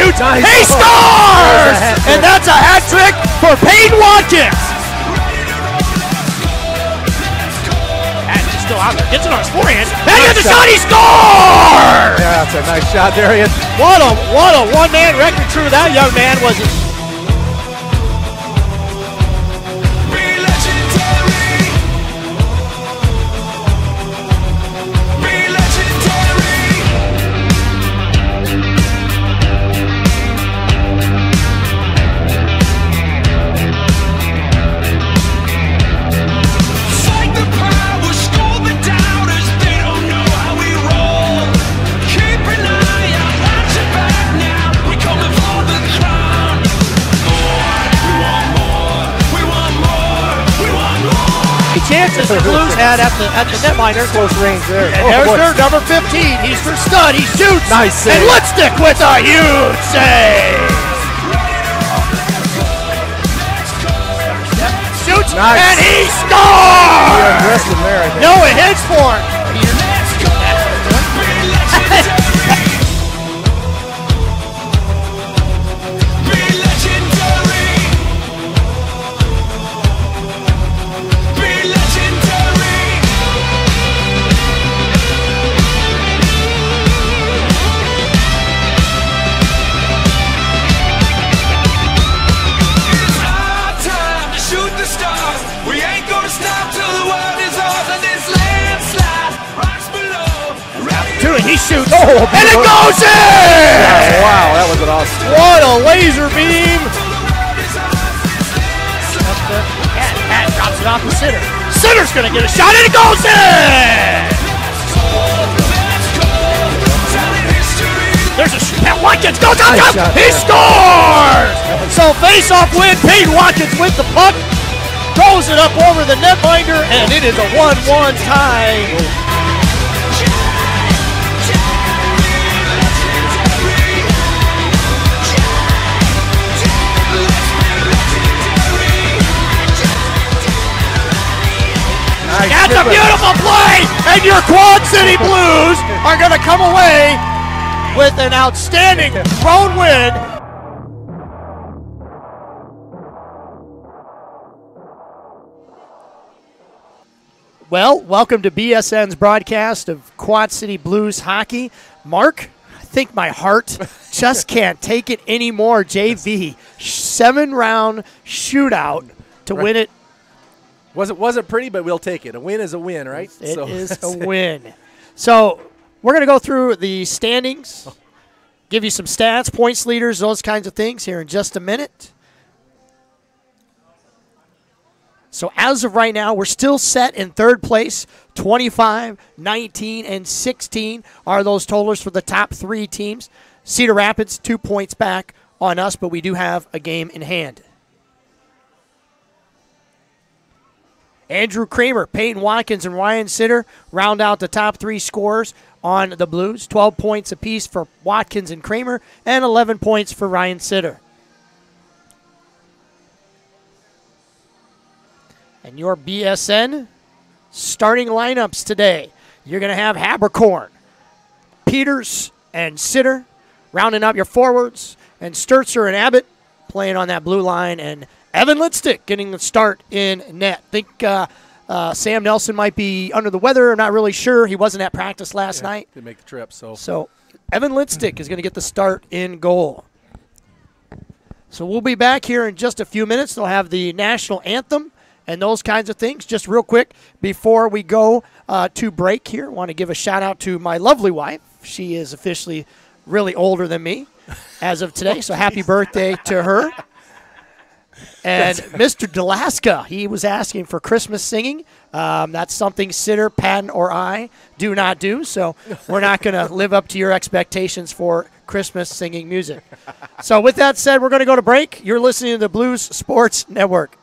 shoots, nice. he scores! And that's a hat trick for Peyton Watkins. Still out there, gets it on his forehand, and he gets a shot, he scores! Yeah, that's a nice shot there, Ian. What a one-man record true that young man was. Chances the Blues had at the netminder. Close range there. And there's their number 15. He's for stud. He shoots. Nice save. And Mystique with a huge save. Shoots. Nice. And he scores. There, I think. No, it hits for him. He shoots, and it goes in! Yeah, wow, that was an awesome. What a laser beam! Pat drops it off the center. Center's gonna get a shot, and it goes in! There's a Pat Watkins goes up, he scores! So face-off win, Peyton Watkins with the puck, throws it up over the netminder, and it is a 1-1 tie. That's a beautiful play, and your Quad City Blues are going to come away with an outstanding road win. Well, welcome to BSN's broadcast of Quad City Blues hockey. Mark, I think my heart just can't take it anymore. JV, 7-round shootout to win it. Wasn't pretty, but we'll take it. A win is a win, right? It is a win. So we're going to go through the standings, give you some stats, points leaders, those kinds of things here in just a minute. So as of right now, we're still set in third place. 25, 19, and 16 are those totals for the top three teams. Cedar Rapids, 2 points back on us, but we do have a game in hand. Andrew Kramer, Peyton Watkins, and Ryan Sitter round out the top three scorers on the Blues. 12 points apiece for Watkins and Kramer, and 11 points for Ryan Sitter. And your BSN starting lineups today. You're going to have Habercorn, Peters, and Sitter rounding up your forwards, and Sturzer and Abbott playing on that blue line, and Evan Mystique getting the start in net. I think Sam Nelson might be under the weather. I'm not really sure. He wasn't at practice last night. Didn't make the trip. So Evan Mystique is going to get the start in goal. So we'll be back here in just a few minutes. They'll have the national anthem and those kinds of things. Just real quick, before we go to break here, I want to give a shout-out to my lovely wife. She is officially really older than me as of today, so happy birthday to her. And Mr. Delaska, he was asking for Christmas singing. That's something Sitter, Patton, or I do not do, so we're not going to live up to your expectations for Christmas singing music. So with that said, we're going to go to break. You're listening to the Blues Sports Network.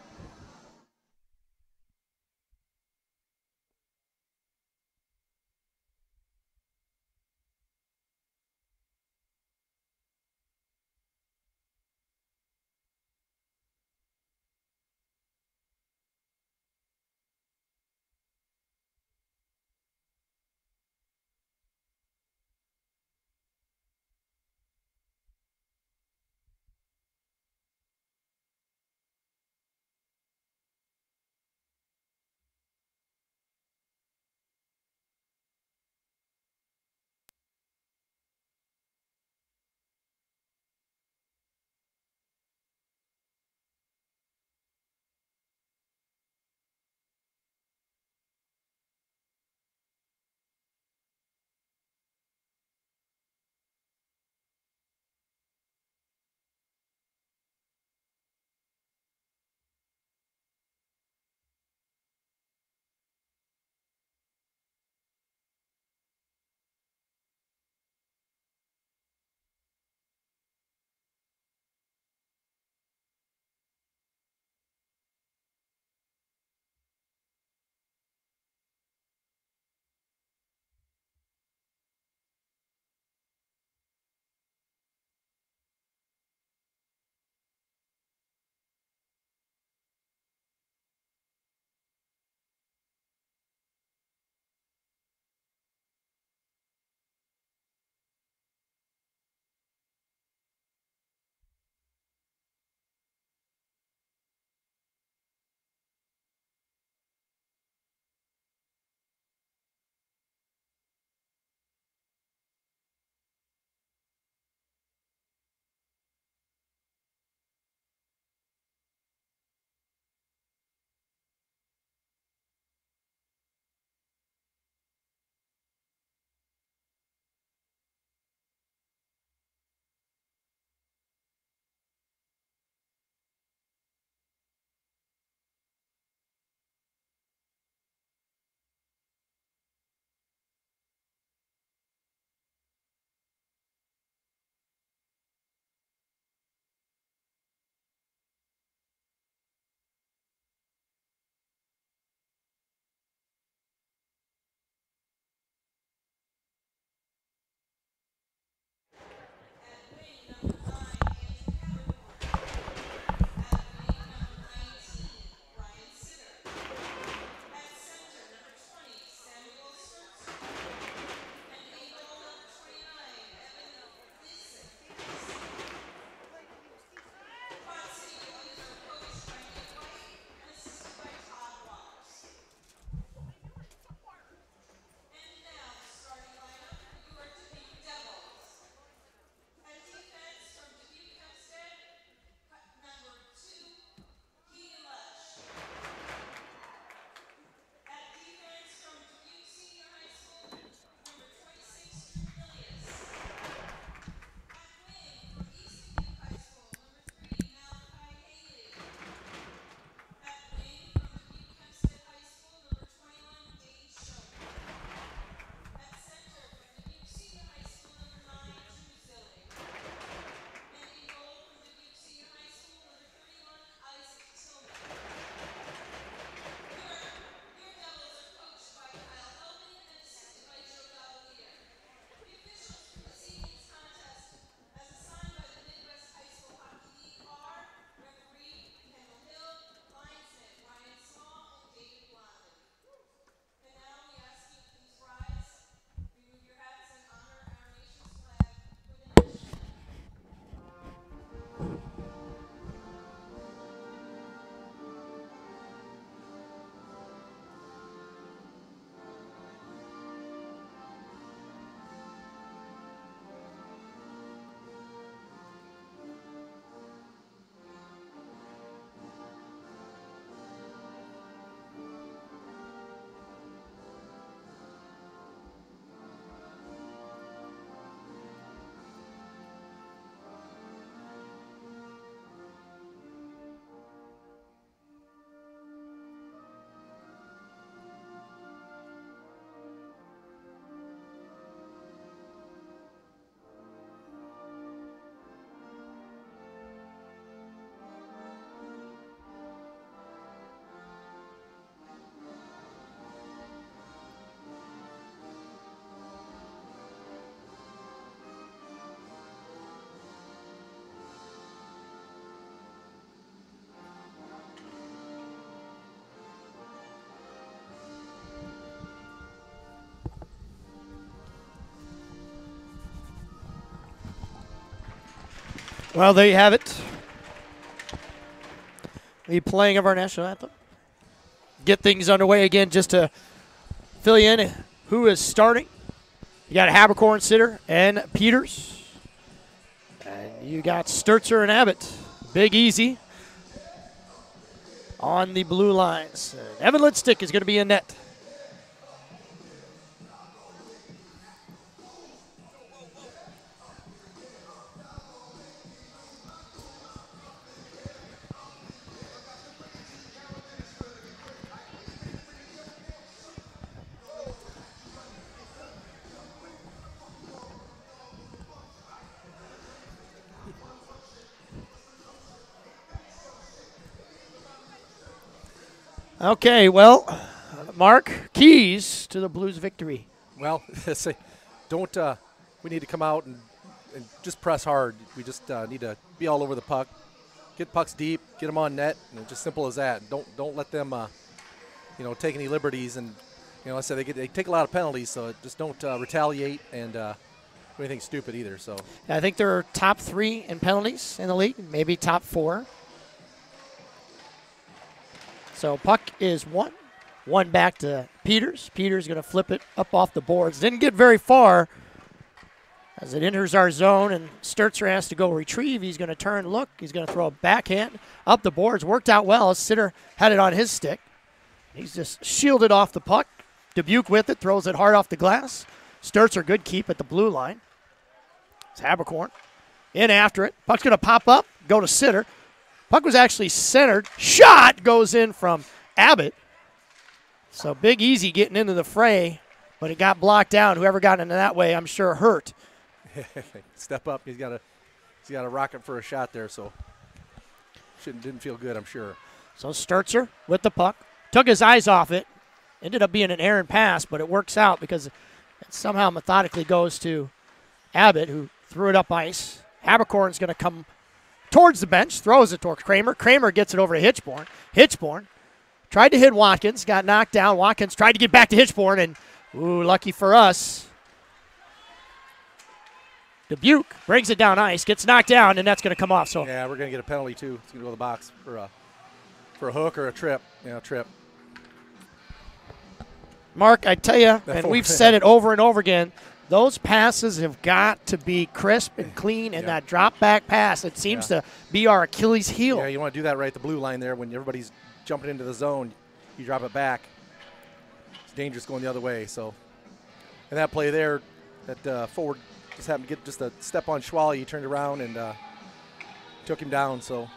Well, there you have it. The playing of our national anthem. Get things underway again just to fill you in who is starting. You got Habercorn, Sitter, and Peters. And you got Sturzer and Abbott. Big Easy on the blue lines. Evan Litstick is going to be in net. Okay, well, Mark, keys to the Blues' victory. Well, don't. We need to come out and just press hard. We just need to be all over the puck, get pucks deep, get them on net, and it's just simple as that. Don't let them, take any liberties. And I said they take a lot of penalties, so just don't retaliate and do anything stupid either. So I think they're top 3 in penalties in the league, maybe top 4. So puck is one back to Peters. Peters going to flip it up off the boards. Didn't get very far as it enters our zone, and Sturzer has to go retrieve. He's going to turn, look. He's going to throw a backhand up the boards. Worked out well. Sitter had it on his stick. He's just shielded off the puck. Dubuque with it, throws it hard off the glass. Sturzer, good keep at the blue line. It's Habercorn in after it. Puck's going to pop up, go to Sitter. Puck was actually centered. Shot goes in from Abbott. So Big Easy getting into the fray, but it got blocked down. Whoever got into that way, I'm sure, hurt. Step up. He's got a rocket for a shot there, so didn't feel good, I'm sure. So Sturzer with the puck. Took his eyes off it. Ended up being an errant pass, but it works out because it somehow methodically goes to Abbott, who threw it up ice. Habercorn's going to come towards the bench, throws it toward Kramer. Kramer gets it over to Hitchborn. Hitchborn tried to hit Watkins, got knocked down. Watkins tried to get back to Hitchborn, and lucky for us, Dubuque brings it down ice, gets knocked down, and that's going to come off. So yeah, we're going to get a penalty too. It's going to go to the box for a hook or a trip. Yeah, trip. Mark, I tell you, and we've said it over and over again, those passes have got to be crisp and clean, and that drop-back pass, it seems to be our Achilles heel. Yeah, you want to do that right at the blue line there when everybody's jumping into the zone. You drop it back. It's dangerous going the other way. So, and that play there, that forward just happened to get just a step on Schwally. He turned around and took him down. So,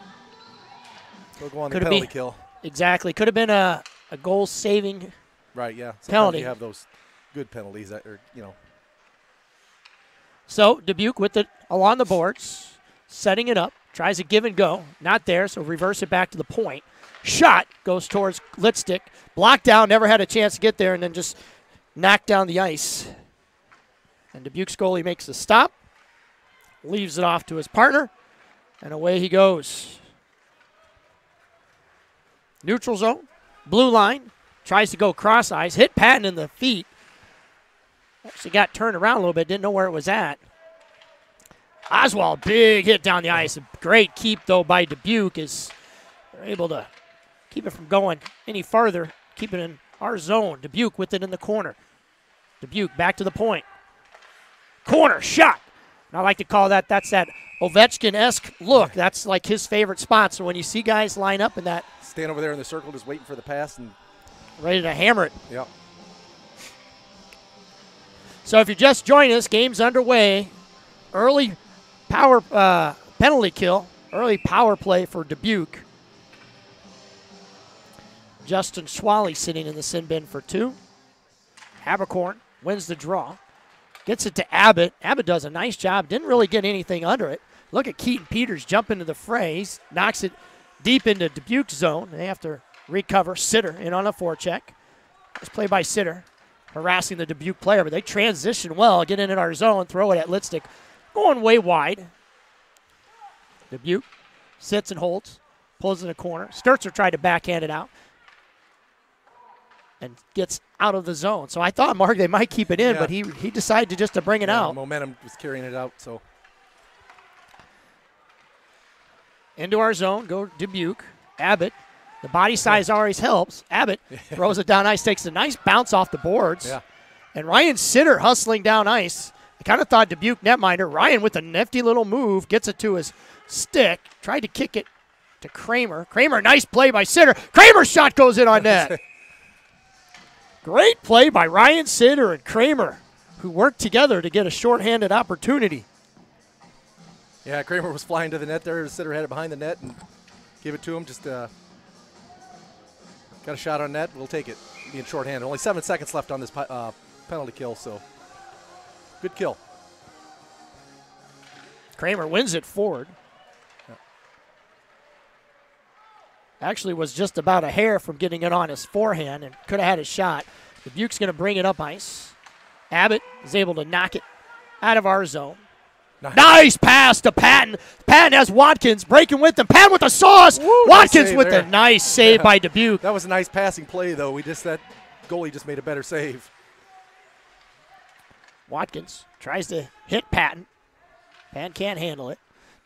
he'll go on the penalty kill. Exactly. Could have been a goal-saving right, yeah. Sometimes penalty. You have those good penalties that are, So Dubuque with it along the boards, setting it up, tries a give and go. Not there, so reverse it back to the point. Shot goes towards Litstick. Blocked down, never had a chance to get there, and then just knocked down the ice. And Dubuque's goalie makes the stop, leaves it off to his partner, and away he goes. Neutral zone, blue line, tries to go cross ice, hit Patton in the feet. Actually got turned around a little bit, didn't know where it was at. Oswald, big hit down the ice. A great keep, though, by Dubuque, is they're able to keep it from going any farther, keep it in our zone. Dubuque with it in the corner. Dubuque back to the point. Corner shot. And I like to call that's that Ovechkin-esque look. That's like his favorite spot. So when you see guys line up in that. Stand over there in the circle just waiting for the pass and ready to hammer it. Yep. So if you're just joining us, game's underway. Early power penalty kill, early power play for Dubuque. Justin Schwally sitting in the sin bin for 2. Habercorn wins the draw. Gets it to Abbott. Abbott does a nice job. Didn't really get anything under it. Look at Keaton Peters jump into the fray. He knocks it deep into Dubuque's zone. They have to recover. Sitter in on a forecheck. Nice play by Sitter, harassing the Dubuque player, but they transition well, get in our zone, throw it at Litstick. Going way wide. Dubuque sits and holds, pulls in the corner. Sturzer tried to backhand it out and gets out of the zone. So I thought, Mark, they might keep it in, but he decided to bring it out. Momentum was carrying it out. So Into our zone, go Dubuque. Abbott, the body size always helps. Abbott throws it down ice, takes a nice bounce off the boards. Yeah. And Ryan Sitter hustling down ice. I kind of thought Dubuque netminder. Ryan with a nifty little move, gets it to his stick, tried to kick it to Kramer. Kramer, nice play by Sitter. Kramer's shot goes in on net. Great play by Ryan Sitter and Kramer, who worked together to get a shorthanded opportunity. Yeah, Kramer was flying to the net there. Sitter had it behind the net and gave it to him. Just got a shot on net. We'll take it, being shorthanded. Only 7 seconds left on this penalty kill, so good kill. Kramer wins it forward. Actually was just about a hair from getting it on his forehand and could have had a shot. Dubuque's going to bring it up ice. Abbott is able to knock it out of our zone. Nice pass to Patton. Patton has Watkins breaking with him. Patton with the sauce. Woo, Watkins nice with there. a nice save by Dubuque. That was a nice passing play, though. That goalie just made a better save. Watkins tries to hit Patton. Patton can't handle it.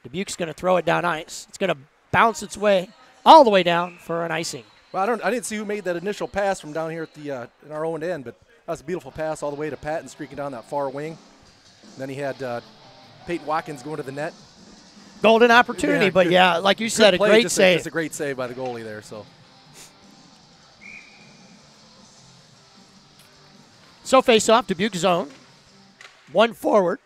Dubuque's going to throw it down ice. It's going to bounce its way all the way down for an icing. Well, I didn't see who made that initial pass from down here at the in our own end, but that was a beautiful pass all the way to Patton, streaking down that far wing. And then he had Peyton Watkins going to the net. Golden opportunity, but yeah, like you said, a great save. Just a great save by the goalie there. So face off, Dubuque zone. One forward.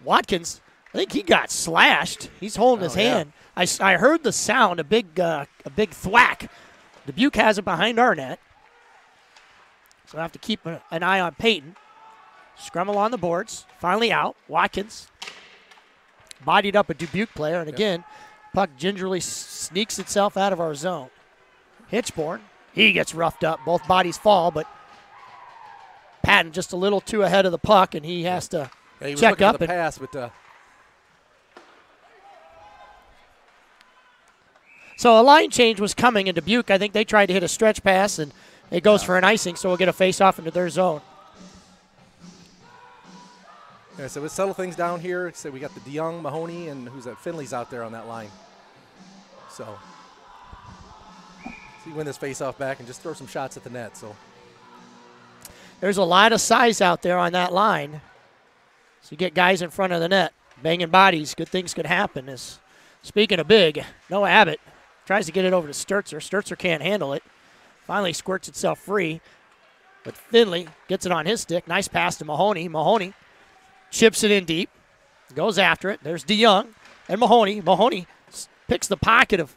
Watkins, I think he got slashed. He's holding his hand. I heard the sound, a big thwack. Dubuque has it behind our net. So I have to keep an eye on Peyton. Scrummel on the boards. Finally out. Watkins bodied up a Dubuque player. And again, puck gingerly sneaks itself out of our zone. Hitchborn, he gets roughed up. Both bodies fall, but Patton just a little too ahead of the puck, and he has to he was check up. For the pass, but so a line change was coming in Dubuque. I think they tried to hit a stretch pass, and it goes for an icing, so we'll get a face-off into their zone. Yeah, so let's settle things down here. So we got the DeYoung, Mahoney, and who's that? Finley's out there on that line. So you win this face-off back and just throw some shots at the net. So there's a lot of size out there on that line. So you get guys in front of the net, banging bodies. Good things could happen. Speaking of big, Noah Abbott tries to get it over to Sturzer. Sturzer can't handle it. Finally squirts itself free. But Finley gets it on his stick. Nice pass to Mahoney. Mahoney chips it in deep. Goes after it. There's DeYoung and Mahoney. Mahoney picks the pocket of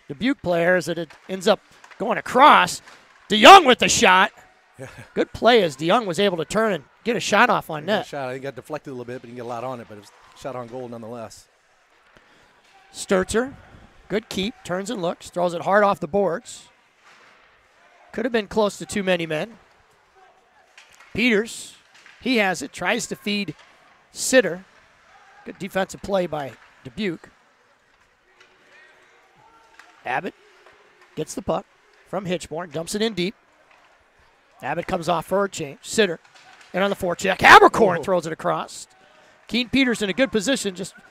Dubuque players that it ends up going across. DeYoung with the shot. Yeah. Good play as DeYoung was able to turn and get a shot off on net. Shot. I think got deflected a little bit, but he didn't get a lot on it, but it was a shot on goal nonetheless. Sturzer, good keep, turns and looks, throws it hard off the boards. Could have been close to too many men. Peters, he has it, tries to feed Sitter. Good defensive play by Dubuque. Abbott gets the puck from Hitchborn, dumps it in deep. Abbott comes off for a change. Sitter, and on the forecheck, Habercorn throws it across. Keen Peters in a good position, just a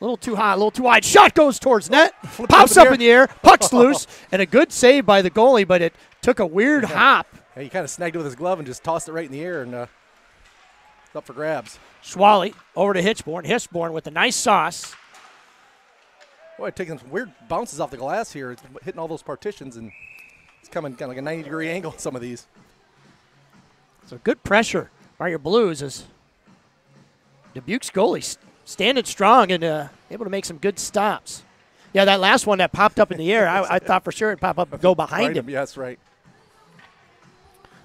little too high, a little too wide. Shot goes towards net, pops up in the air, puck's loose, and a good save by the goalie, but it took a weird hop. Yeah, he kind of snagged it with his glove and just tossed it right in the air, and it's up for grabs. Schwally over to Hitchborn. Hitchborn with a nice sauce. Boy, taking some weird bounces off the glass here. It's hitting all those partitions, and it's coming kind of like a 90-degree angle on some of these. So good pressure by your Blues as Dubuque's goalie standing strong and able to make some good stops. Yeah, that last one that popped up in the air, I thought for sure it'd pop up and go behind him. Yes, right.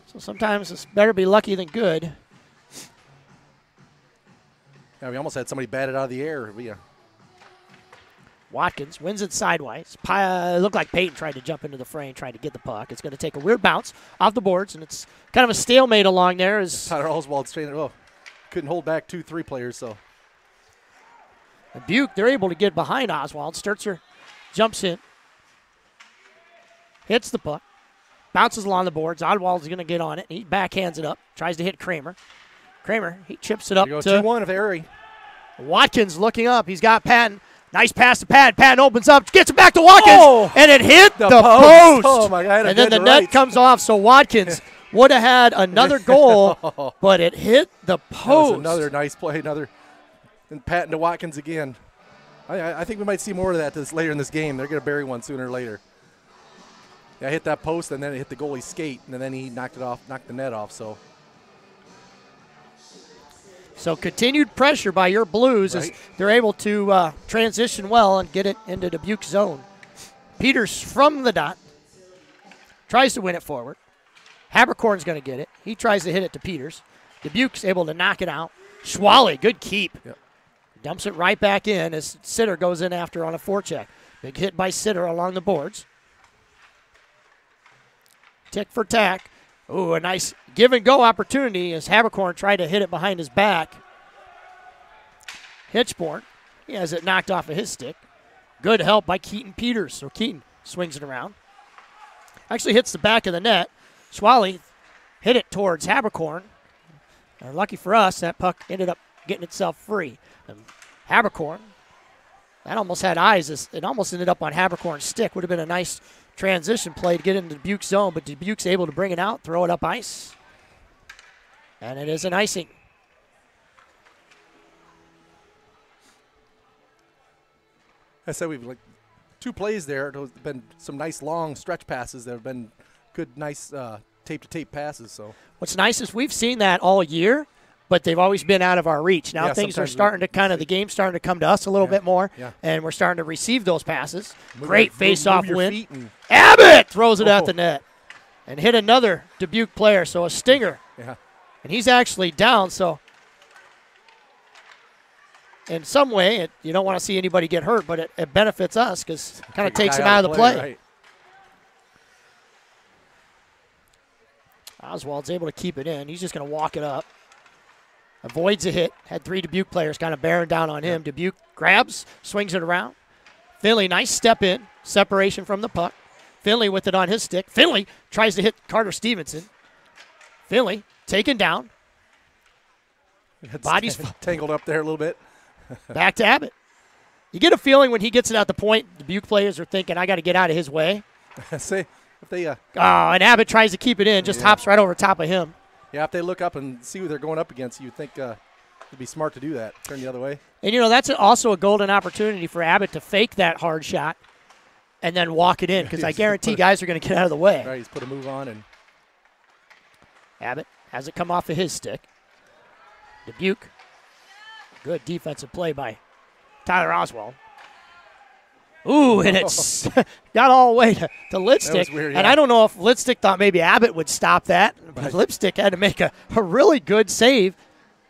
So sometimes it's better be lucky than good. Yeah, we almost had somebody batted out of the air. Watkins wins it sideways. Looked like Peyton tried to jump into the frame, trying to get the puck. It's going to take a weird bounce off the boards, and it's kind of a stalemate along there. Tyler Oswald couldn't hold back 2-3 players. So Dubuque, they're able to get behind Oswald. Sturzer jumps in, hits the puck, bounces along the boards. Oswald's going to get on it. He backhands it up, tries to hit Kramer. Kramer, he chips it up to 2-1 of Airy. Watkins looking up. He's got Patton. Nice pass to Patton. Patton opens up, gets it back to Watkins, and it hit the post. Oh, my God. And then the net comes off, so Watkins would have had another goal, but it hit the post. That was another nice play. And Patton to Watkins again. I think we might see more of that later in this game. They're going to bury one sooner or later. Yeah, hit that post, and then it hit the goalie's skate, and then he knocked the net off. So continued pressure by your Blues as they're able to transition well and get it into Dubuque's zone. Peters from the dot tries to win it forward. Habercorn's going to get it. He tries to hit it to Peters. Dubuque's able to knock it out. Schwally, good keep. Yep. Dumps it right back in as Sitter goes in after on a forecheck. Big hit by Sitter along the boards. Tick for tack. Ooh, a nice give-and-go opportunity as Habercorn tried to hit it behind his back. Hitchborn, he has it knocked off of his stick. Good help by Keaton Peters. So Keaton swings it around. Actually hits the back of the net. Schwally hit it towards Habercorn. And lucky for us, that puck ended up getting itself free. And Habercorn, that almost had eyes. It almost ended up on Habercorn's stick. Would have been a nice transition play to get into Dubuque's zone, but Dubuque's able to bring it out, throw it up ice. And it is an icing. I said we've two plays there. There's been some nice long stretch passes that have been good, nice tape-to-tape passes. So what's nice is we've seen that all year, but they've always been out of our reach. Now things are starting to the game's starting to come to us a little bit more, and we're starting to receive those passes. Great face-off win. Abbott throws it at the net and hit another Dubuque player, so a stinger. Yeah. And he's actually down, so in some way, you don't want to see anybody get hurt, but it benefits us because it kind of takes him out of the play. Right. Oswald's able to keep it in. He's just going to walk it up. Avoids a hit. Had three Dubuque players kind of bearing down on him. Dubuque grabs, swings it around. Finley, nice step in. Separation from the puck. Finley with it on his stick. Finley tries to hit Carter Stevenson. Finley taken down. Body's tangled up there a little bit. Back to Abbott. You get a feeling when he gets it at the point, Dubuque players are thinking, I got to get out of his way. Say, if they, and Abbott tries to keep it in, just hops right over top of him. Yeah, if they look up and see who they're going up against, you'd think it'd be smart to do that, turn the other way. And, that's also a golden opportunity for Abbott to fake that hard shot and then walk it in because I guarantee guys are going to get out of the way. Right, he's put a move on. And Abbott has it come off of his stick. Dubuque. Good defensive play by Tyler Oswald. Ooh, and it's got all the way to Lipstick. Weird, and I don't know if Lipstick thought maybe Abbott would stop that. But Lipstick had to make a really good save.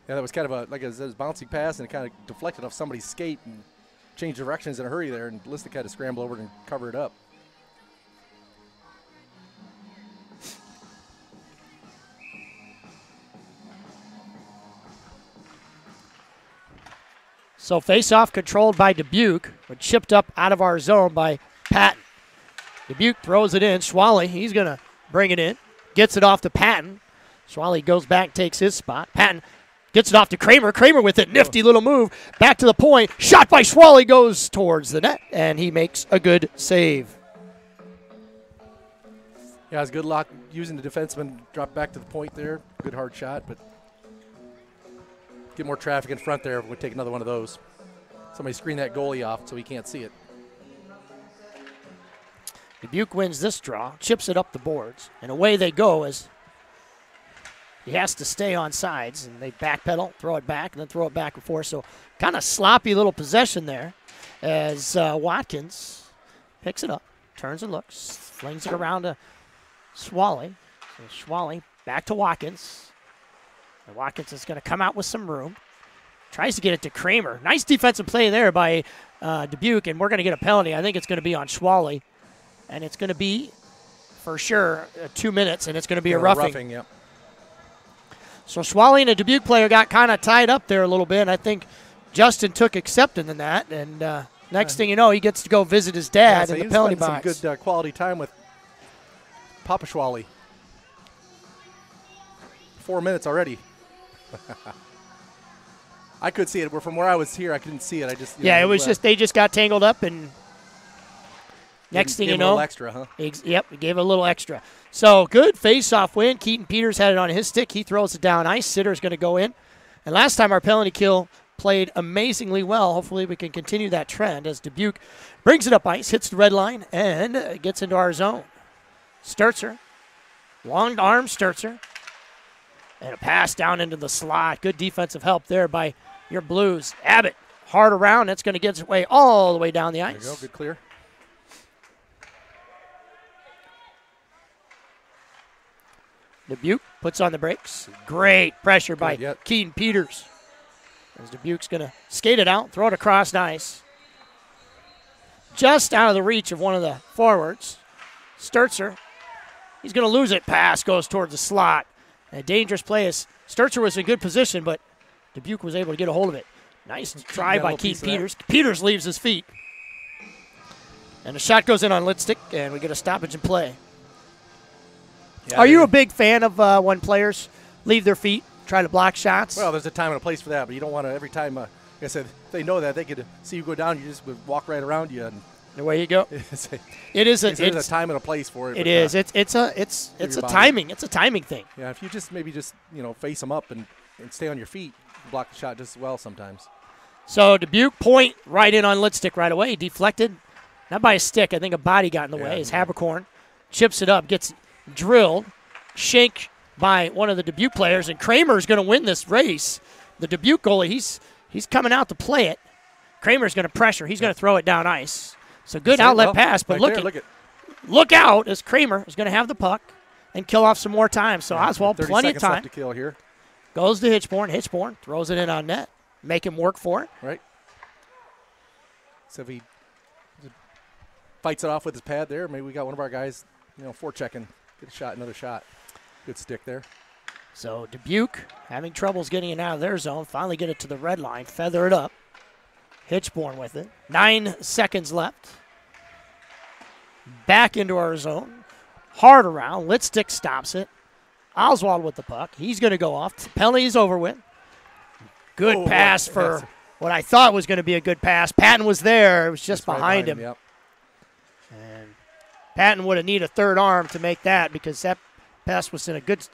Yeah, that was kind of a bouncing pass, and it kind of deflected off somebody's skate and changed directions in a hurry there, and Lipstick had to scramble over and cover it up. So face-off controlled by Dubuque, but chipped up out of our zone by Patton. Dubuque throws it in. Schwally, he's going to bring it in. Gets it off to Patton. Schwally goes back, takes his spot. Patton gets it off to Kramer. Kramer with it. Nifty little move. Back to the point. Shot by Schwally goes towards the net, and he makes a good save. Yeah, it was good luck using the defenseman. Drop back to the point there. Good hard shot, but get more traffic in front there if we take another one of those. Somebody screen that goalie off so he can't see it. Dubuque wins this draw, chips it up the boards, and away they go as he has to stay on sides, and they backpedal, throw it back, and then throw it back and forth. So kind of sloppy little possession there as Watkins picks it up, turns and looks, flings it around to Schwally. So Schwally back to Watkins. And Watkins is going to come out with some room. Tries to get it to Kramer. Nice defensive play there by Dubuque, and we're going to get a penalty. I think it's going to be on Schwally. And it's going to be, for sure, 2 minutes, and it's going to be a roughing. Yep. So Schwally and a Dubuque player got kind of tied up there a little bit, and I think Justin took exception in that. And next thing you know, he gets to go visit his dad in the penalty box. Some good quality time with Papa Schwally. 4 minutes already. I could see it. From where I was here, I couldn't see it. I just it was just they just got tangled up, and next thing you know, a little extra, huh? Yep, gave it a little extra. So good face-off win. Keaton Peters had it on his stick. He throws it down ice. Sitter's going to go in. And last time our penalty kill played amazingly well. Hopefully we can continue that trend as Dubuque brings it up ice, hits the red line, and gets into our zone. Sturzer, long arm Sturzer, and a pass down into the slot. Good defensive help there by your Blues. Abbott, hard around. That's going to get its way all the way down the ice. There you go, good clear. Dubuque puts on the brakes. Great pressure by Keaton Peters. As Dubuque's going to skate it out, throw it across ice. Just out of the reach of one of the forwards. Sturzer, he's going to lose it. Pass goes towards the slot. A dangerous play as Sturzer was in good position, but Dubuque was able to get a hold of it. Nice try by Keaton Peters. Peters leaves his feet. And the shot goes in on Lidstick, and we get a stoppage in play. Yeah, Are you a big fan of when players leave their feet, try to block shots? Well, there's a time and a place for that, but you don't want to every time, like I said, if they know that, they could see you go down, you just would walk right around you. And away you go. There's It's a time and a place for it. It is. It's a timing. It's a timing thing. Yeah, if you just face them up and stay on your feet, you block the shot just as well sometimes. So Dubuque point right in on Lidstick right away. Deflected, not by a stick. I think a body got in the way. As Habercorn chips it up, gets drilled, shanked by one of the Dubuque players, and Kramer's going to win this race. The Dubuque goalie, he's coming out to play it. Kramer's going to pressure. He's going to throw it down ice. So good outlet pass, but look out as Kramer is going to have the puck and kill off some more time. So Oswald, plenty of time. Left to kill here. Goes to Hitchborn. Hitchborn throws it in on net. Make him work for it. Right. So if he fights it off with his pad there, maybe we got one of our guys, forechecking, get a shot, another shot. Good stick there. So Dubuque having troubles getting it out of their zone. Finally get it to the red line. Feather it up. Hitchborn with it. 9 seconds left. Back into our zone. Hard around. Lidstick stops it. Oswald with the puck. He's going to go off. Penalty is over with. Good pass for what I thought was going to be a good pass. Patton was there. It was just behind him. Yep. And Patton would have needed a third arm to make that because that pass was in a good,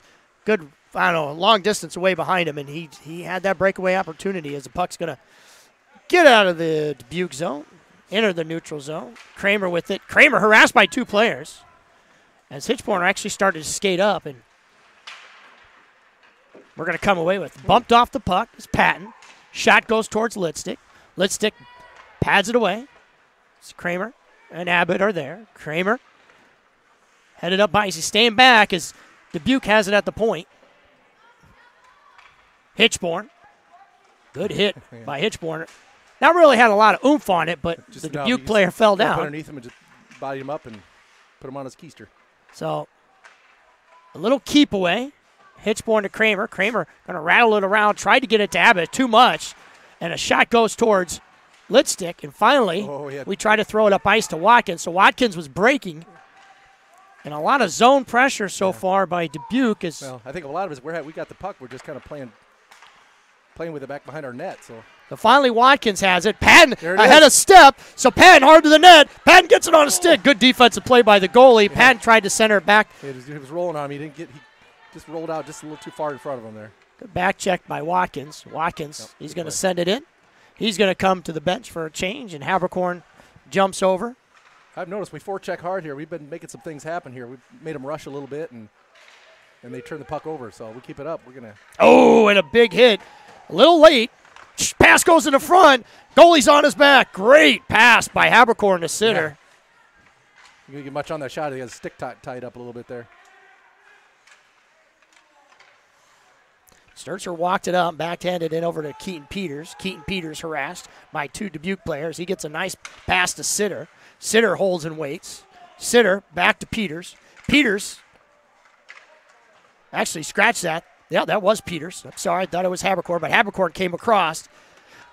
I don't know, long distance away behind him, and he had that breakaway opportunity as the puck's going to get out of the Dubuque zone, enter the neutral zone. Kramer with it. Kramer harassed by 2 players as Hitchborn actually started to skate up, and we're going to come away with bumped off the puck. It's Patton. Shot goes towards Lidstick. Lidstick pads it away. It's Kramer and Abbott are there. Kramer headed up by. He's staying back as Dubuque has it at the point. Hitchborn. Good hit by Hitchborn. Not really had a lot of oomph on it, but the Dubuque player fell down. Underneath him and just body him up and put him on his keister. So a little keep away. Hitchborn to Kramer. Kramer going to rattle it around, tried to get it to Abbott, too much, and a shot goes towards Lidstick. And finally, we try to throw it up ice to Watkins. So Watkins was breaking, and a lot of zone pressure so far by Dubuque. Well, I think a lot of it is we got the puck. We're just kind of playing with it back behind our net. So finally Watkins has it. Patton ahead of step. So Patton hard to the net. Patton gets it on a stick. Good defensive play by the goalie. Yeah. Patton tried to center it back. He was rolling on him. He just rolled out just a little too far in front of him there. Good back check by Watkins. He's going to send it in. He's going to come to the bench for a change, and Habercorn jumps over. I've noticed we forecheck hard here. We've been making some things happen here. We've made them rush a little bit, and they turn the puck over. So we keep it up. We're going to. Oh, and a big hit. A little late. Pass goes in the front. Goalie's on his back. Great pass by Habercorn to Sitter. Yeah. You didn't get much on that shot. He has a stick tied up a little bit there. Sturzer walked it up, backhanded it over to Keaton Peters. Keaton Peters harassed by 2 Dubuque players. He gets a nice pass to Sitter. Sitter holds and waits. Sitter back to Peters. Peters actually scratched that. Yeah, that was Peters. I'm sorry, I thought it was Habercorn, but Habercorn came across.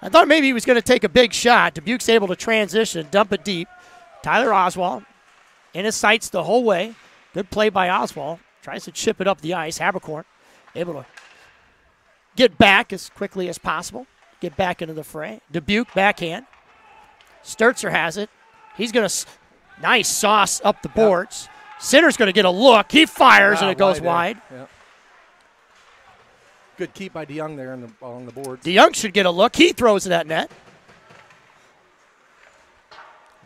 I thought maybe he was going to take a big shot. Dubuque's able to transition, dump it deep. Tyler Oswald in his sights the whole way. Good play by Oswald. Tries to chip it up the ice. Habercorn able to get back as quickly as possible. get back into the fray. Dubuque backhand. Sturzer has it. He's going to nice sauce up the boards. Center's going to get a look. He fires, and it goes wide. Yeah. Good keep by DeYoung there on the boards. DeYoung should get a look. He throws it at net.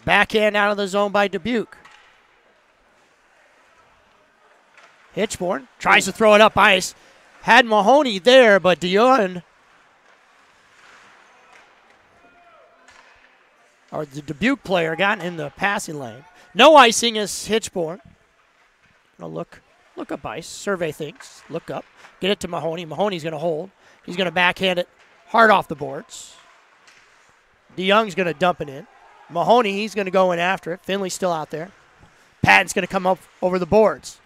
Backhand out of the zone by Dubuque. Hitchborn tries to throw it up ice. Had Mahoney there, but DeYoung, or the Dubuque player, got in the passing lane. No icing is Hitchborn. Gonna look up ice, survey things, look up, get it to Mahoney. Mahoney's gonna hold. He's gonna backhand it hard off the boards. DeYoung's gonna dump it in. Mahoney, he's gonna go in after it. Finley's still out there. Patton's gonna come up over the boards.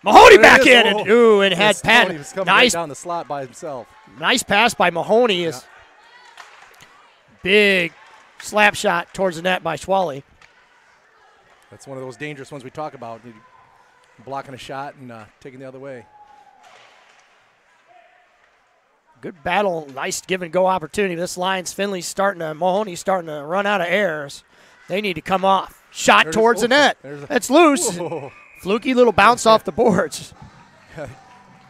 Mahoney backhanded. Ooh, and had Patton. Mahoney was coming nice right down the slot by himself. Nice pass by Mahoney. Is big slap shot towards the net by Schwally. That's one of those dangerous ones we talk about. Blocking a shot and taking the other way. Good battle. Nice give-and-go opportunity. This line's Mahoney's starting to run out of airs. They need to come off. Shot towards the net. It's loose. Whoa. Fluky little bounce off the boards.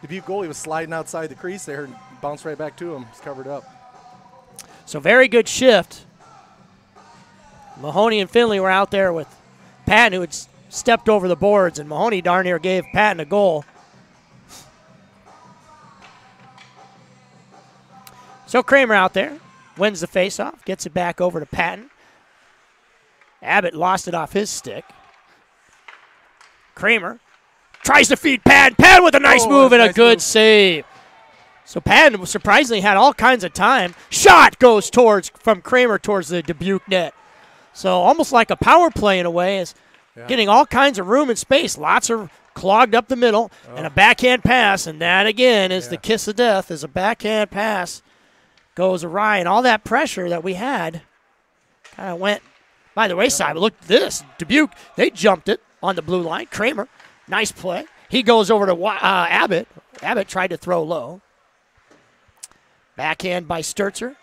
Dubuque goalie was sliding outside the crease there and bounced right back to him. He's covered up. So very good shift. Mahoney and Finley were out there with Patton, who had stepped over the boards, and Mahoney darn near gave Patton a goal. So Kramer out there, wins the faceoff, gets it back over to Patton. Abbott lost it off his stick. Kramer tries to feed Patton. Patton with a nice move and a good save. So Patton surprisingly had all kinds of time. Shot goes from Kramer towards the Dubuque net. So almost like a power play in a way, is getting all kinds of room and space. Lots of clogged up the middle and a backhand pass. And that, again, is the kiss of death, as a backhand pass goes awry. And all that pressure that we had kind of went by the wayside. But look at this. Dubuque, they jumped it on the blue line. Kramer, nice play. He goes over to Abbott. Abbott tried to throw low. Backhand by Sturzer.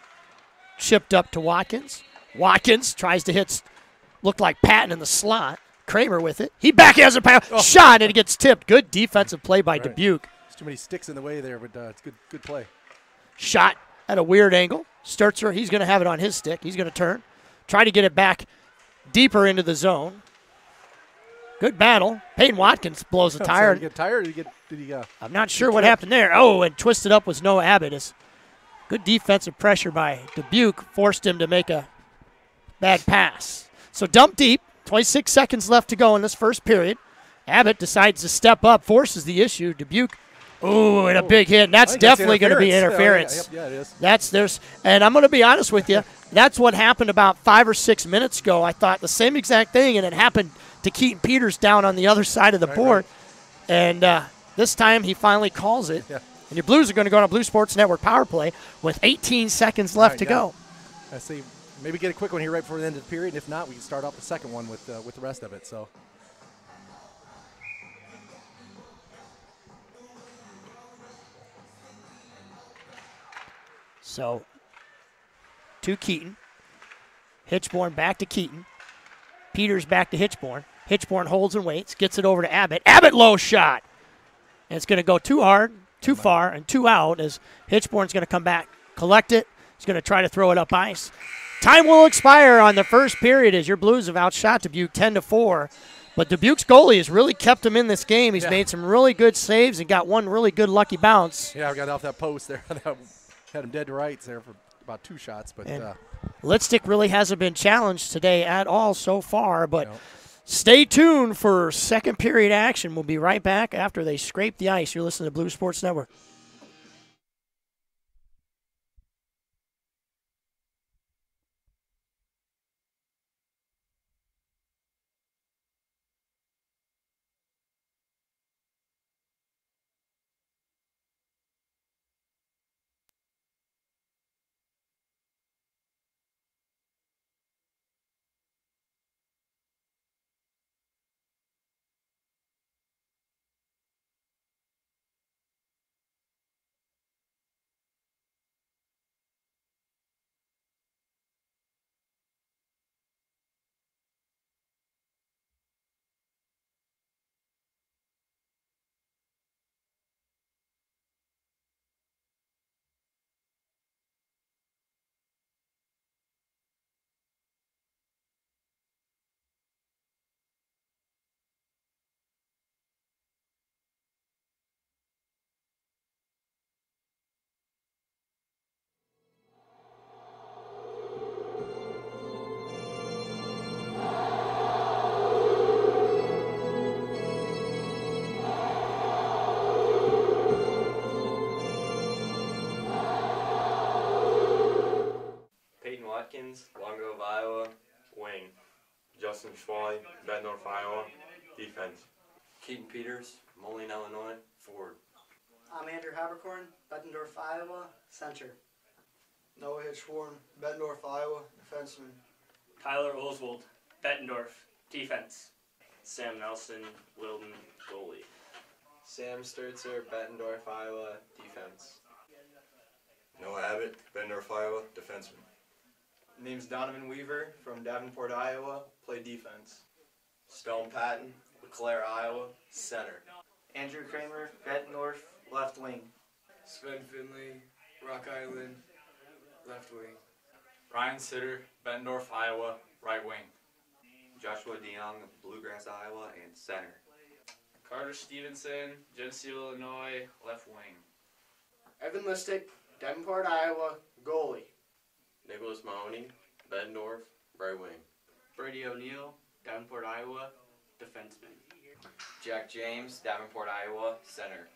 Chipped up to Watkins. Watkins tries to hit, looked like Patton in the slot. Kramer with it. He backhands a pass. Shot, and it gets tipped. Good defensive play by Dubuque. There's too many sticks in the way there, but it's good play. Shot at a weird angle. Sturzer, he's going to have it on his stick. He's going to turn. Try to get it back deeper into the zone. Good battle. Peyton Watkins blows a tire. Did he get tired? I'm not sure what happened there. Oh, and twisted up was Noah Abbott. Good defensive pressure by Dubuque forced him to make a bad pass. So dump deep. 26 seconds left to go in this first period. Abbott decides to step up, forces the issue. Dubuque, and a big hit. And that's definitely going to be interference. Yeah, it is. And I'm going to be honest with you. That's what happened about 5 or 6 minutes ago. I thought the same exact thing, and it happened to Keaton Peters down on the other side of the board. Right. And this time he finally calls it. Yeah. And your Blues are going to go on a Blue Sports Network power play with 18 seconds left to go. I see. Maybe get a quick one here right before the end of the period. And if not, we can start off the second one with the rest of it. So to Keaton. Hitchborn back to Keaton. Peters back to Hitchborn. Hitchborn holds and waits, gets it over to Abbott. Abbott low shot. And it's going to go too hard, too far, and too out as Hitchborn's going to come back, collect it. He's going to try to throw it up ice. Time will expire on the first period as your Blues have outshot Dubuque 10-4. But Dubuque's goalie has really kept him in this game. He's made some really good saves and got one really good lucky bounce. Yeah, I got off that post there. Had him dead to rights there for about 2 shots. But Mystique really hasn't been challenged today at all so far. But stay tuned for second period action. We'll be right back after they scrape the ice. You're listening to Blue Sports Network. Stevens, Long Grove, Iowa, wing. Justin Schwally, Bettendorf, Iowa, defense. Keaton Peters, Moline, Illinois, forward. I'm Andrew Habercorn, Bettendorf, Iowa, center. Noah Hitchhorn, Bettendorf, Iowa, defenseman. Tyler Oswald, Bettendorf, defense. Sam Nelson, Wilden, goalie. Sam Sturzer, Bettendorf, Iowa, defense. Noah Abbott, Bettendorf, Iowa, defenseman. Name's Donovan Weaver from Davenport, Iowa, play defense. Stone Patton, LeClaire, Iowa, center. Andrew Kramer, Bettendorf, left wing. Sven Finley, Rock Island, left wing. Ryan Sitter, Bettendorf, Iowa, right wing. Joshua DeYoung, Bluegrass, Iowa, and center. Carter Stevenson, Geneseo, Illinois, left wing. Evan Mystique, Davenport, Iowa, goalie. Nicholas Mahoney, Bettendorf, right wing. Brady O'Neill, Davenport, Iowa, defenseman. Jack James, Davenport, Iowa, center.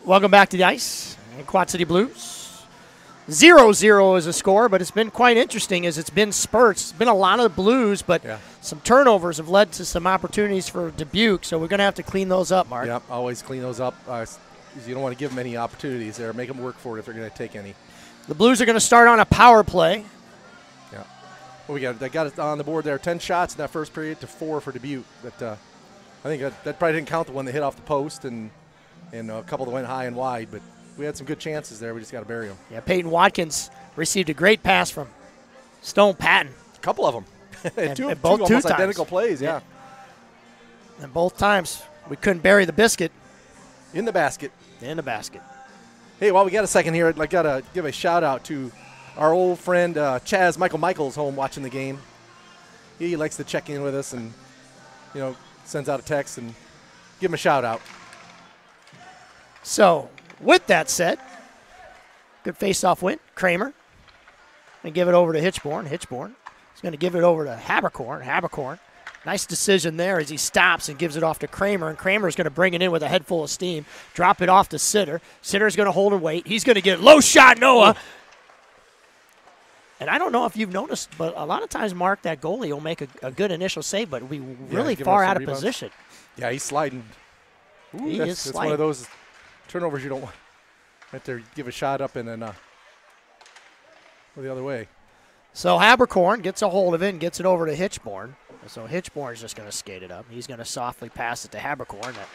Welcome back to the ice. Quad City Blues. 0-0 is a score, but it's been quite interesting as it's been spurts. It's been a lot of the Blues, but some turnovers have led to some opportunities for Dubuque, so we're going to have to clean those up, Mark. Yep, always clean those up. You don't want to give them any opportunities there. Make them work for it if they're going to take any. The Blues are going to start on a power play. Yeah. Well, they got it on the board there. 10 shots in that first period to 4 for Dubuque. I think that probably didn't count the one that hit off the post and a couple that went high and wide, but we had some good chances there. We just got to bury them. Yeah, Peyton Watkins received a great pass from Stone Patton. A couple of them. and two almost times. Identical plays, yeah. And both times we couldn't bury the biscuit. In the basket. In the basket. Hey, while we got a second here, I'd got to give a shout-out to our old friend Chaz Michael's home watching the game. He likes to check in with us and, sends out a text and give him a shout-out. So, with that said, good face-off win. Kramer. And give it over to Hitchborn. Hitchborn is going to give it over to Haberkorn. Haberkorn. Nice decision there as he stops and gives it off to Kramer. And Kramer is going to bring it in with a head full of steam. Drop it off to Sitter. Sitter's going to hold and wait. He's going to get low shot, Noah. And I don't know if you've noticed, but a lot of times, Mark, that goalie will make a good initial save, but will be really far out of position. Yeah, he's sliding. Ooh, he is sliding. That's one of those turnovers you don't want. Have to give a shot up and then go the other way. So Haberkorn gets a hold of it and gets it over to Hitchborn. So Hitchborn's just going to skate it up. He's going to softly pass it to Haberkorn. That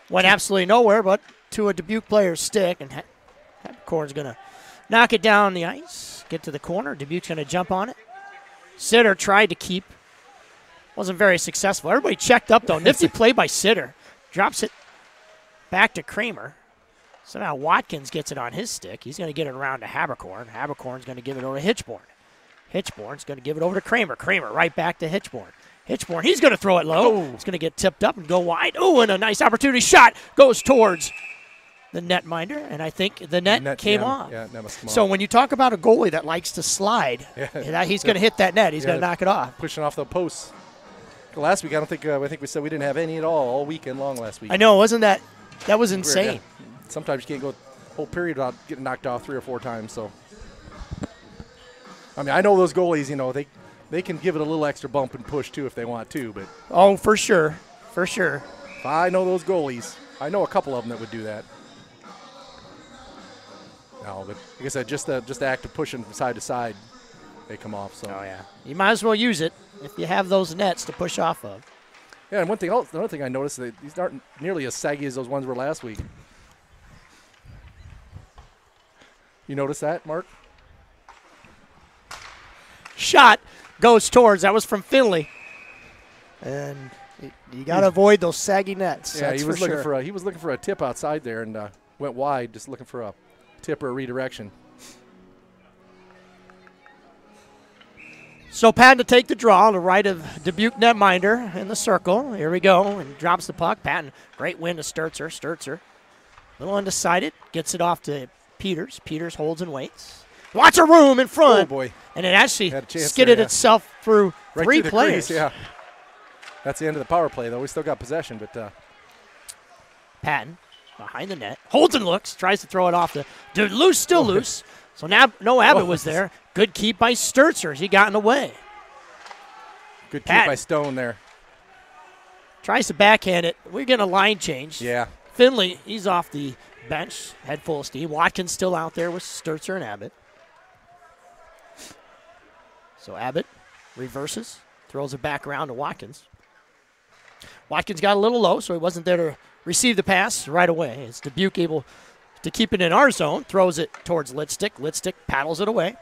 went absolutely nowhere but to a Dubuque player's stick, and Haberkorn's going to knock it down the ice, get to the corner. Dubuque's going to jump on it. Sitter tried to keep. Wasn't very successful. Everybody checked up, though. Nifty play by Sitter. Drops it back to Kramer. So now Watkins gets it on his stick. He's going to get it around to Haberkorn. Haberkorn's going to give it over to Hitchborn. Hitchborn's going to give it over to Kramer. Kramer right back to Hitchborn. Hitchborn, he's going to throw it low. Oh. It's going to get tipped up and go wide. Oh, and a nice opportunity shot goes towards the netminder, and I think the net came off. Yeah, net must come so off. when you talk about a goalie that likes to slide, he's going to hit that net. He's going to knock it off. Pushing off the posts. Last week, I think we said we didn't have any at all weekend long last week. I know, wasn't that was insane. Weird, yeah. Sometimes you can't go the whole period without getting knocked off 3 or 4 times. So, I mean, I know those goalies, they can give it a little extra bump and push too if they want to. But oh, for sure, for sure. I know those goalies. I know a couple of them that would do that. No, but like I said, just the act of pushing from side to side, they come off. So. Oh yeah, you might as well use it if you have those nets to push off of. Yeah, and another thing I noticed, these aren't nearly as saggy as those ones were last week. You notice that, Mark? Shot goes towards. That was from Finley, and you got to avoid those saggy nets. Yeah, he was looking for a tip outside there and went wide, just looking for a tip or a redirection. So Patton to take the draw on the right of Dubuque netminder in the circle. Here we go, and drops the puck. Patton, great win to Sturzer. Sturzer, a little undecided, gets it off to Peters. Peters holds and waits. Lots of room in front. Oh, boy. And it actually skidded itself through right 3 through players. Crease, yeah. That's the end of the power play, though. We still got possession, but Patton behind the net. Holds and looks. Tries to throw it off. Loose, still loose. So now no Abbott was there. Good keep by Sturzer. He got in the way. Good keep by Stone there. Tries to backhand it. We're getting a line change. Yeah. Finley, he's off the bench. Head full of steam. Watkins still out there with Sturzer and Abbott. So Abbott reverses. Throws it back around to Watkins. Watkins got a little low, so he wasn't there to receive the pass right away. It's Dubuque able to keep it in our zone. Throws it towards Litstick. Litstick paddles it away.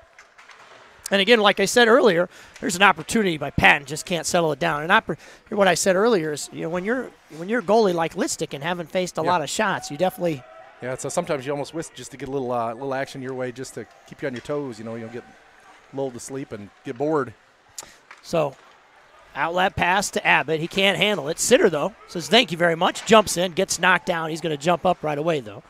And again, like I said earlier, there's an opportunity by Patton, just can't settle it down. And what I said earlier is, when you're a goalie like Litstick and haven't faced a lot of shots, you definitely. Yeah, so sometimes you almost wish just to get a little action your way, just to keep you on your toes. You don't get lulled to sleep and get bored. So, outlet pass to Abbott. He can't handle it. Sitter though says thank you very much. Jumps in, gets knocked down. He's going to jump up right away though.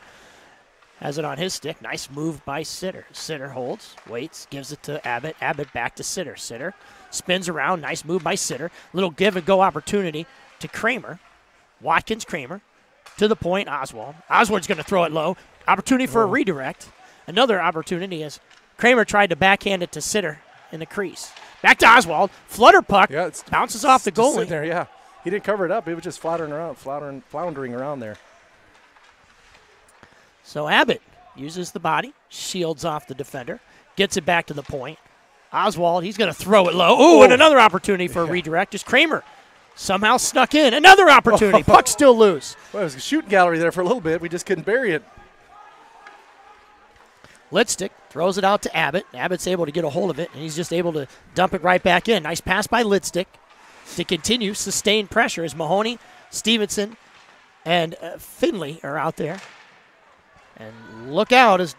Has it on his stick. Nice move by Sitter. Sitter holds, waits, gives it to Abbott. Abbott back to Sitter. Sitter spins around. Nice move by Sitter. Little give and go opportunity to Kramer. Watkins, Kramer. to the point, Oswald. Oswald's going to throw it low. Opportunity for a redirect. Another opportunity as Kramer tried to backhand it to Sitter in the crease. Back to Oswald. Flutter puck. Yeah, bounces off the goalie. There, yeah. He didn't cover it up. It was just floundering around there. So Abbott uses the body, shields off the defender, gets it back to the point. Oswald, he's going to throw it low. Ooh, and another opportunity for a redirect as Kramer somehow snuck in. Another opportunity. Puck still loose. Well, it was a shooting gallery there for a little bit. We just couldn't bury it. Lidstick throws it out to Abbott. Abbott's able to get a hold of it, and he's just able to dump it right back in. Nice pass by Lidstick to continue sustained pressure as Mahoney, Stevenson, and Finley are out there. And look out as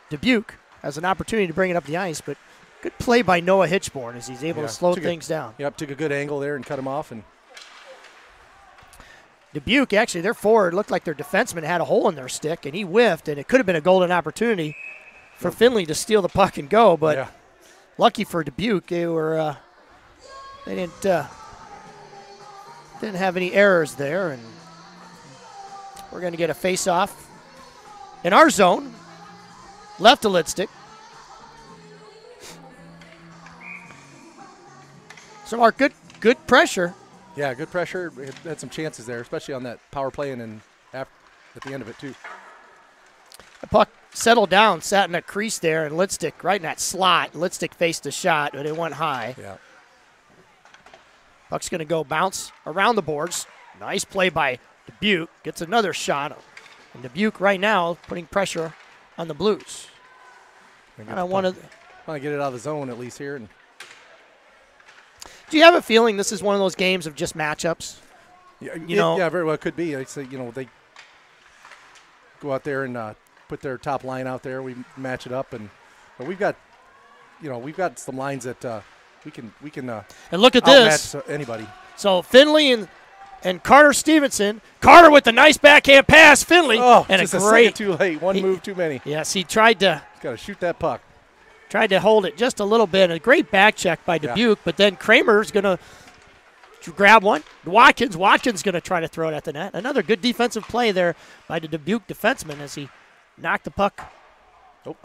Dubuque has an opportunity to bring it up the ice, but good play by Noah Hitchborn as he's able to slow things down. Yep, took a good angle there and cut him off. And Dubuque, actually, their forward looked like their defenseman had a hole in their stick, and he whiffed, and it could have been a golden opportunity for Finley to steal the puck and go, but lucky for Dubuque, they were they didn't have any errors there, and we're going to get a face-off in our zone, left to Lidstick. So, Mark, good pressure. Yeah, good pressure. We had some chances there, especially on that power play and then at the end of it, too. The puck settled down, sat in a crease there, and Lidstick right in that slot. Lidstick faced the shot, but it went high. Yeah. Puck's going to go bounce around the boards. Nice play by Dubuque. Gets another shot. And Dubuque right now putting pressure on the Blues. I want to get it out of the zone at least here. And do you have a feeling this is one of those games of just matchups? Yeah, yeah, very well it could be. I'd say, they go out there and put their top line out there. We match it up, but we've got some lines that we can and look at this anybody. So Finley and Carter Stevenson. Carter with the nice backhand pass. Finley and just a great too late. One move too many. Yes, he tried to. He's got to shoot that puck. Tried to hold it just a little bit. A great back check by Dubuque, but then Kramer's going to grab one. Watkins going to try to throw it at the net. Another good defensive play there by the Dubuque defenseman as he knocked the puck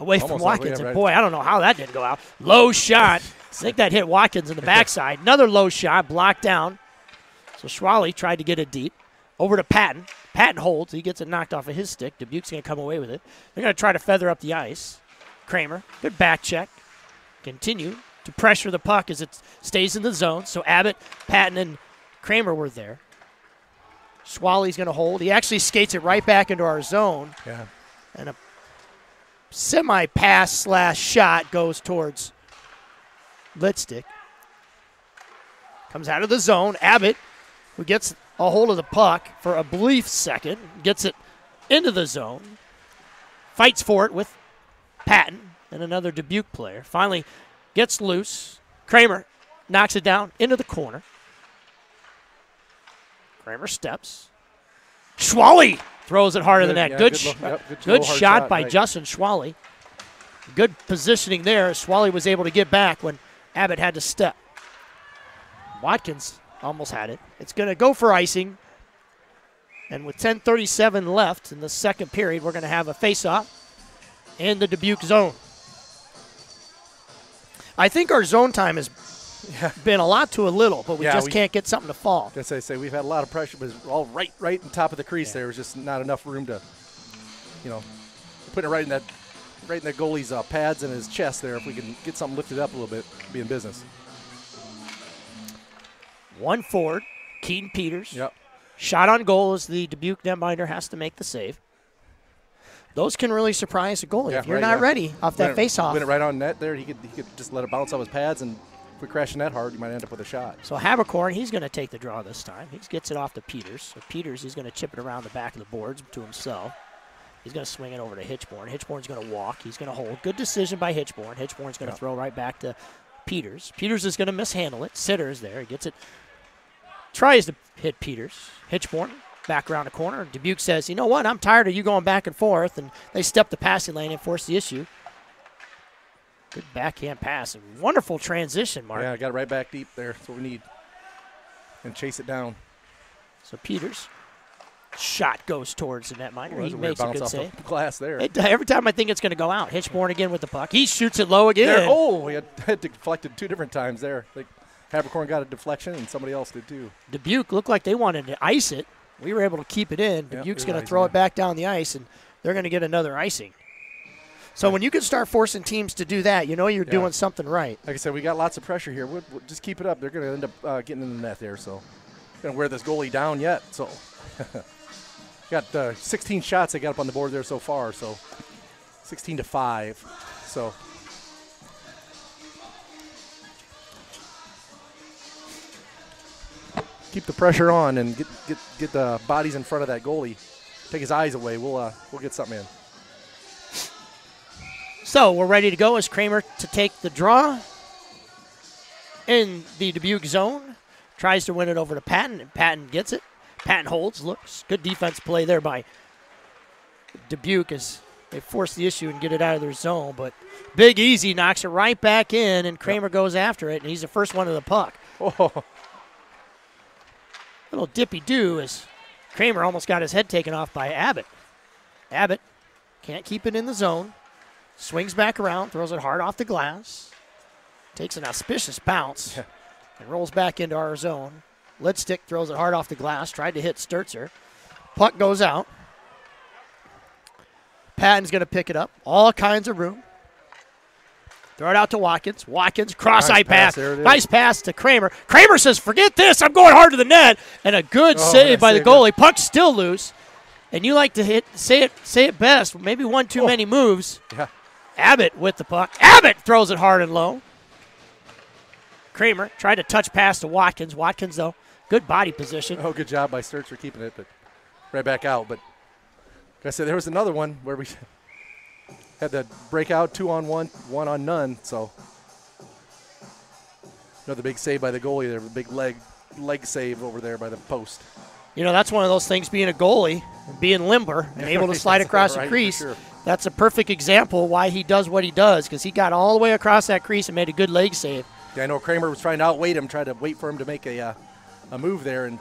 away from Watkins. And boy, I don't know how that didn't go out. Low shot. I think that hit Watkins in the backside. Another low shot, blocked down. So Schwally tried to get it deep. Over to Patton. Patton holds. He gets it knocked off of his stick. Dubuque's going to come away with it. They're going to try to feather up the ice. Kramer, good back check. Continue to pressure the puck as it stays in the zone. So Abbott, Patton, and Kramer were there. Schwally's going to hold. He actually skates it right back into our zone. Yeah. And a semi-pass / shot goes towards Lidstick. Comes out of the zone. Abbott, who gets a hold of the puck for a brief second, gets it into the zone. Fights for it with Patton and another Dubuque player. Finally gets loose. Kramer knocks it down into the corner. Kramer steps. Schwally throws it hard in the net. Good shot by Justin Schwally. Good positioning there. Schwally was able to get back when Abbott had to step. Watkins almost had it. It's going to go for icing. And with 10:37 left in the second period, we're going to have a face-off in the Dubuque zone. I think our zone time has been a lot to a little, but we just can't get something to fall. As I say, we've had a lot of pressure, but it's all right on top of the crease there. There's just not enough room to, putting it right in the goalie's pads and his chest there. If we can get something lifted up a little bit, be in business. One forward, Keaton Peters. Yep. Shot on goal as the Dubuque netminder has to make the save. Those can really surprise a goalie if you're not ready off that face-off. Win it right on net there. He could just let it bounce off his pads, and if we crash net hard, you might end up with a shot. So Haberkorn, he's going to take the draw this time. He gets it off to Peters. So Peters, he's going to chip it around the back of the boards to himself. He's going to swing it over to Hitchborn. Hitchborn's going to walk. He's going to hold. Good decision by Hitchborn. Hitchborn's going to throw right back to Peters. Peters is going to mishandle it. Sitter is there. He gets it. Tries to hit Peters. Hitchborn back around the corner. Dubuque says, you know what, I'm tired of you going back and forth. And they step the passing lane and force the issue. Good backhand pass. And wonderful transition, Mark. Yeah, got it right back deep there. That's what we need. And chase it down. So Peters shot goes towards the netminder. Well, He makes a good off save. the glass there. Every time I think it's going to go out, Hitchborn again with the puck. He shoots it low again. There, oh, he had deflected 2 different times there. Like Habercorn got a deflection, and somebody else did too. Dubuque looked like they wanted to ice it. We were able to keep it in. Dubuque's going to throw it back down the ice, and they're going to get another icing. So when you can start forcing teams to do that, you know you're doing something right. Like I said, we got lots of pressure here. We'll just keep it up. They're going to end up getting in the net there. So going to wear this goalie down yet. So got 16 shots they got up on the board there so far. So 16-5. So keep the pressure on and get the bodies in front of that goalie. Take his eyes away. We'll get something in. So we're ready to go as Kramer to take the draw in the Dubuque zone. Tries to win it over to Patton, and Patton gets it. Patton holds, looks. Good defense play there by Dubuque as they force the issue and get it out of their zone. But Big Easy knocks it right back in, and Kramer goes after it, and he's the first one to the puck. Oh. Little dippy-do as Kramer almost got his head taken off by Abbott. Abbott can't keep it in the zone. Swings back around, throws it hard off the glass. Takes an auspicious bounce and rolls back into our zone. Lidstick throws it hard off the glass, tried to hit Sturzer. Puck goes out. Patton's going to pick it up. All kinds of room. Throw it out to Watkins. Watkins, cross-eye pass. Nice pass to Kramer. Kramer says, forget this, I'm going hard to the net. And a good save by the goalie. Puck's still loose. And you like to say it best, maybe one too many moves. Yeah. Abbott with the puck. Abbott throws it hard and low. Kramer tried to touch pass to Watkins. Watkins, though, good body position. Oh, good job by Sturzer keeping it, but right back out. But like I said, there was another one where we had the breakout 2-on-1, 1-on-none. So another big save by the goalie there, a big leg save over there by the post. You know, that's one of those things, being a goalie, being limber and able to slide across the crease. Sure. That's a perfect example why he does what he does, because he got all the way across that crease and made a good leg save. Yeah, I know Kramer was trying to outweight him, tried to wait for him to make a move there, and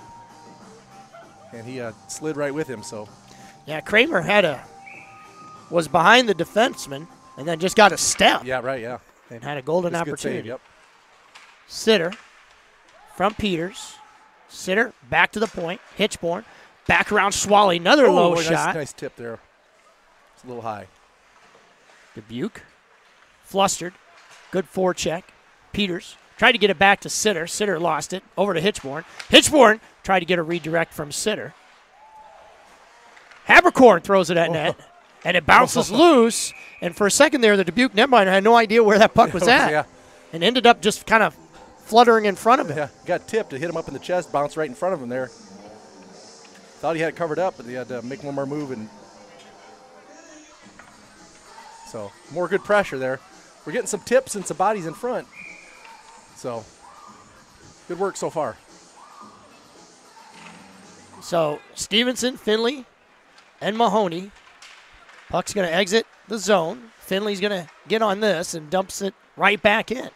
he slid right with him. So, yeah, Kramer was behind the defenseman and then just got a step. Yeah, right, yeah. And had a golden opportunity. Good save, yep. Sitter from Peters. Sitter back to the point. Hitchborn back around Swally. Another low shot. Nice tip there. It's a little high. Dubuque. Flustered. Good forecheck. Peters tried to get it back to Sitter. Sitter lost it. Over to Hitchborn. Hitchborn tried to get a redirect from Sitter. Habercorn throws it at net. And it bounces loose. And for a second there, the Dubuque netminder had no idea where that puck was at. Yeah. And ended up just kind of fluttering in front of him. Yeah, got tipped. It hit him up in the chest, bounced right in front of him there. Thought he had it covered up, but he had to make one more move. And so more good pressure there. We're getting some tips and some bodies in front. So good work so far. So Stevenson, Finley, and Mahoney. Puck's going to exit the zone. Finley's going to get on this and dumps it right back in.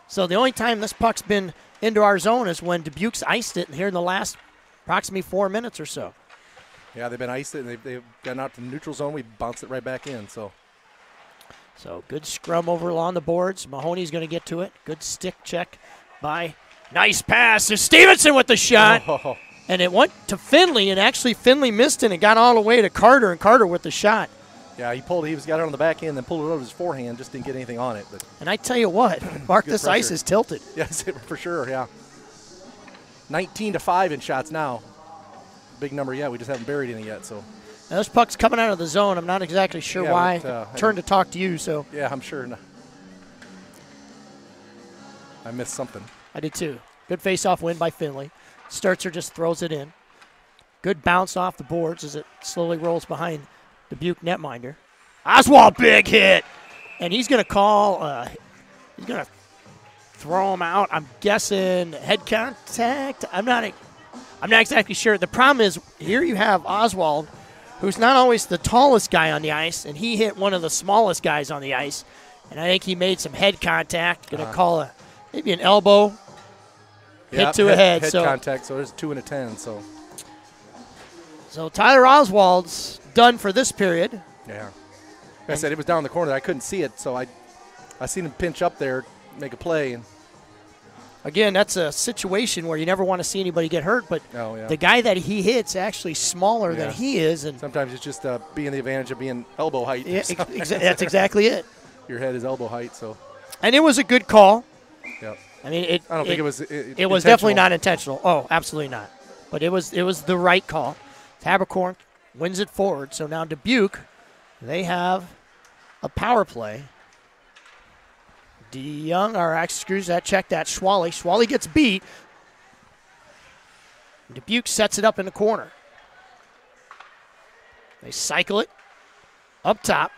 So the only time this puck's been into our zone is when Dubuque's iced it here in the last approximately 4 minutes or so. Yeah, they've been iced it, and they've gotten out to the neutral zone. We bounced it right back in. So good scrum over along the boards. Mahoney's going to get to it. Good stick check by. Nice pass to Stevenson with the shot. Oh. And it went to Finley, and actually Finley missed it and got all the way to Carter, and Carter with the shot. Yeah, he got it on the back end, then pulled it over his forehand, just didn't get anything on it. But and I tell you what, Mark, this ice is tilted. Yes, for sure, yeah. 19-5 in shots now. Big number, yeah, we just haven't buried any yet. So now this puck's coming out of the zone. I'm not exactly sure why. Turn to talk to you, so. Yeah, I'm sure. I missed something. I did too. Good face-off win by Finley. Sturzer just throws it in. Good bounce off the boards as it slowly rolls behind Dubuque netminder. Oswald, big hit. And he's going to call, he's going to throw him out. I'm guessing head contact. I'm not exactly sure. The problem is here you have Oswald, who's not always the tallest guy on the ice, and he hit one of the smallest guys on the ice. And I think he made some head contact. Going to call maybe an elbow hit to a head. Head contact, so there's 2 and a 10. So So Tyler Oswald's done for this period. Yeah. Like I said, it was down the corner. I couldn't see it, so I seen him pinch up there, make a play. And again, that's a situation where you never want to see anybody get hurt, but yeah. the guy that he hits actually smaller than he is. And sometimes it's just being the advantage of being elbow height. Yeah, that's exactly it. Your head is elbow height, so. And it was a good call. Yep. I mean, I don't think it was. It was definitely not intentional. Oh, absolutely not. But it was the right call. Habercorn wins it forward. So now Dubuque, they have a power play. DeYoung, or screws that, check that. Schwally gets beat. Dubuque sets it up in the corner. They cycle it up top.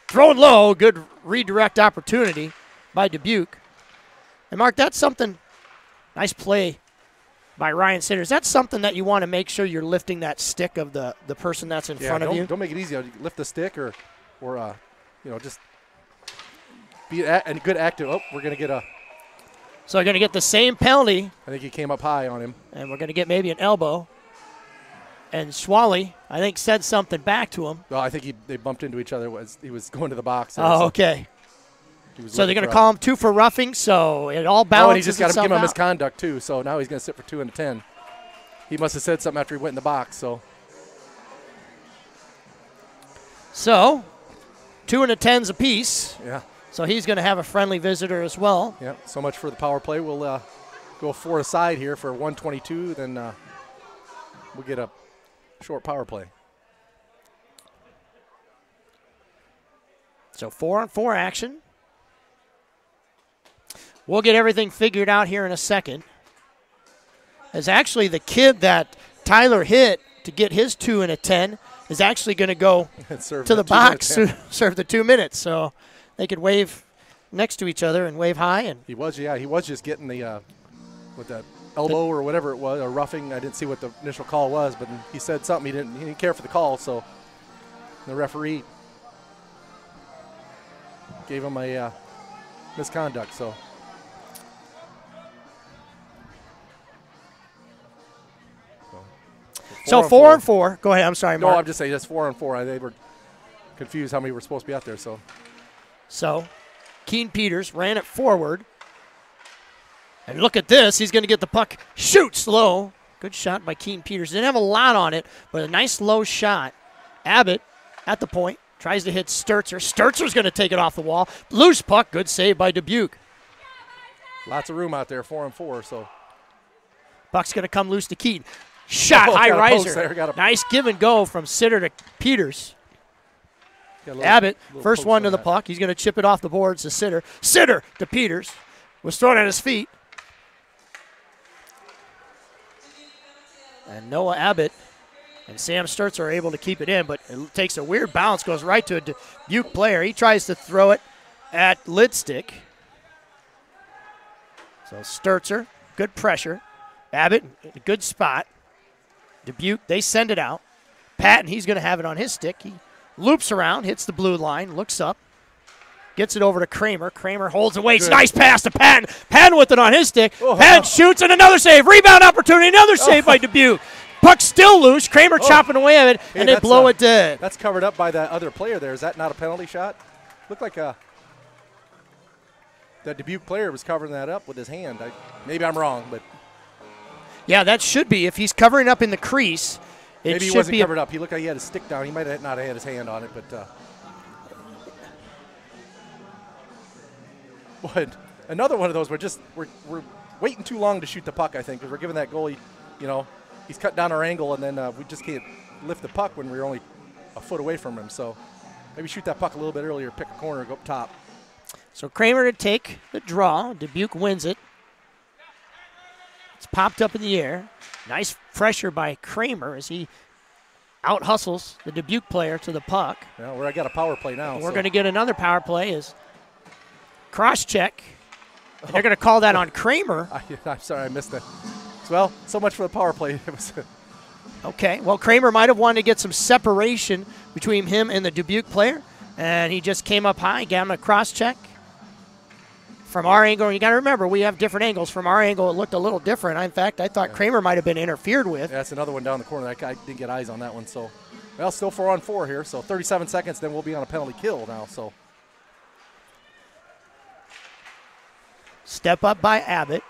Throwing low, good redirect opportunity by Dubuque. And Mark, that's something, nice play by Ryan Sitters. That's something that you want to make sure you're lifting that stick of the person that's in front of you. Don't make it easy. Lift the stick or just be a good active. Oh, we're going to get a. So we're going to get the same penalty. I think he came up high on him. And we're going to get maybe an elbow. And Schwally, I think, said something back to him. Well, I think they bumped into each other. He was going to the box. There, oh, okay. So they're going to call him 2 for roughing, so it all balances. Oh, and he just got to give him out. misconduct, too. So now he's going to sit for 2 and a 10. He must have said something after he went in the box. So 2 and a 10s apiece. Yeah. So he's going to have a friendly visitor as well. Yeah, so much for the power play. We'll go 4 aside here for 122. Then we'll get a short power play. So 4-on-4 action. We'll get everything figured out here in a second. As actually the kid that Tyler hit to get his 2 and a 10 is actually going to go to the box, serve the 2 minutes. So they could wave next to each other and wave high. And he was just getting the with that elbow or whatever it was, or roughing. I didn't see what the initial call was, but he said something. He didn't care for the call, so the referee gave him a misconduct. So 4-on-4. Go ahead. I'm sorry, Mark. No, I'm just saying it's 4-on-4. They were confused how many were supposed to be out there. So Keen Peters ran it forward. And look at this. He's going to get the puck. Shoots low. Good shot by Keen Peters. Didn't have a lot on it, but a nice low shot. Abbott at the point. Tries to hit Sturzer. Sturzer's going to take it off the wall. Loose puck. Good save by Dubuque. Lots of room out there, 4-on-4. So puck's going to come loose to Keaton. Shot, high riser. Nice give and go from Sitter to Peters. Abbott, first one to the puck. He's going to chip it off the boards to Sitter. Sitter to Peters. Was thrown at his feet. And Noah Abbott and Sam Sturtz are able to keep it in, but it takes a weird bounce, goes right to a Dubuque player. He tries to throw it at Lidstick. So Sturtzer, good pressure. Abbott, a good spot. Dubuque, they send it out. Patton, he's going to have it on his stick. He loops around, hits the blue line, looks up, gets it over to Kramer. Kramer holds and waits. Nice pass to Patton. Patton with it on his stick. Patton shoots, and another save. Rebound opportunity, another save by Dubuque. Puck still loose. Kramer chopping away at it, and they blow it dead. That's covered up by that other player there. Is that not a penalty shot? Looked like that Dubuque player was covering that up with his hand. Maybe I'm wrong, but. Yeah, that should be. If he's covering up in the crease, maybe he wasn't covered up. He looked like he had his stick down. He might have not had his hand on it, but. But another one of those. We're waiting too long to shoot the puck. I think because we're giving that goalie, he's cut down our angle, and then we just can't lift the puck when we're only a foot away from him. So maybe shoot that puck a little bit earlier, pick a corner, go up top. So Kramer to take the draw. Dubuque wins it. It's popped up in the air. Nice pressure by Kramer as he out-hustles the Dubuque player to the puck. Well, I got a power play now. We're going to get another power play as cross-check. They're going to call that on Kramer. I'm sorry, I missed it. Well, so much for the power play. Okay, well, Kramer might have wanted to get some separation between him and the Dubuque player, and he just came up high, got him a cross-check. From our angle, you got to remember, we have different angles. From our angle, it looked a little different. In fact, I thought Kramer might have been interfered with. Yeah, that's another one down the corner. I didn't get eyes on that one. So, well, still 4-on-4 here. So 37 seconds, then we'll be on a penalty kill now. So, step up by Abbott.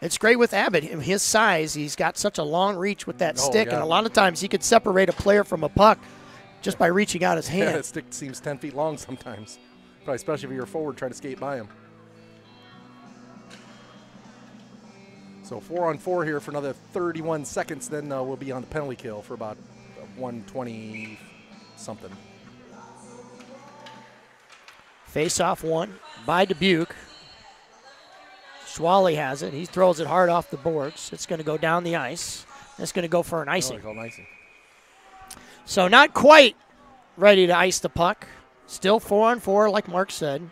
It's great with Abbott. His size, he's got such a long reach with that stick, and a lot of times he could separate a player from a puck just by reaching out his hand. Yeah, that stick seems 10 feet long sometimes. Probably especially if you're forward trying to skate by him. So 4-on-4 here for another 31 seconds. Then we'll be on the penalty kill for about 120 something. Face-off one by Dubuque. Schwally has it. He throws it hard off the boards. It's going to go down the ice. It's going to go for an icing. Oh, icing. So not quite ready to ice the puck. Still 4-on-4, like Mark said.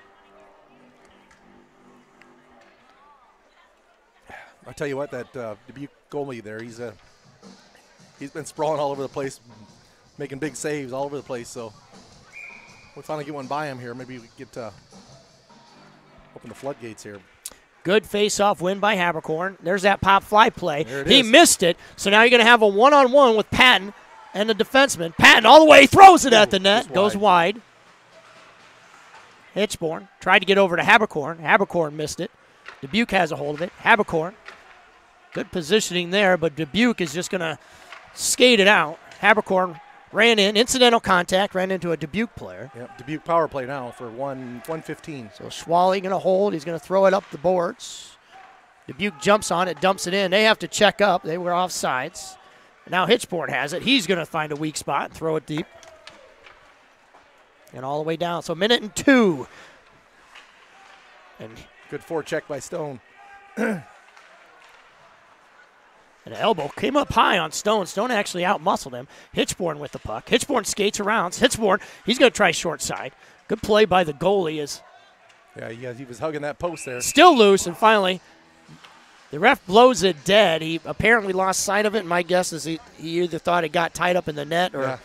I'll tell you what, that Dubuque goalie there, he's been sprawling all over the place, making big saves all over the place. So we'll finally get one by him here. Maybe we get open the floodgates here. Good face-off win by Habercorn. There's that pop fly play. He missed it, so now you're going to have a one-on-one with Patton and the defenseman. Patton all the way, throws it at the net, goes wide. Hitchborn tried to get over to Habercorn. Habercorn missed it. Dubuque has a hold of it. Habercorn, good positioning there, but Dubuque is just going to skate it out. Habercorn ran in, incidental contact, ran into a Dubuque player. Yep, Dubuque power play now for 1:15. So Schwally going to hold. He's going to throw it up the boards. Dubuque jumps on it, dumps it in. They have to check up. They were offsides. Now Hitchborn has it. He's going to find a weak spot and throw it deep. And all the way down. So 1:02. And good forecheck by Stone. An elbow came up high on Stone. Stone actually out-muscled him. Hitchborn with the puck. Hitchborn skates around. Hitchborn, he's going to try short side. Good play by the goalie. Yeah, he was hugging that post there. Still loose, and finally, the ref blows it dead. He apparently lost sight of it, and my guess is he either thought it got tied up in the net or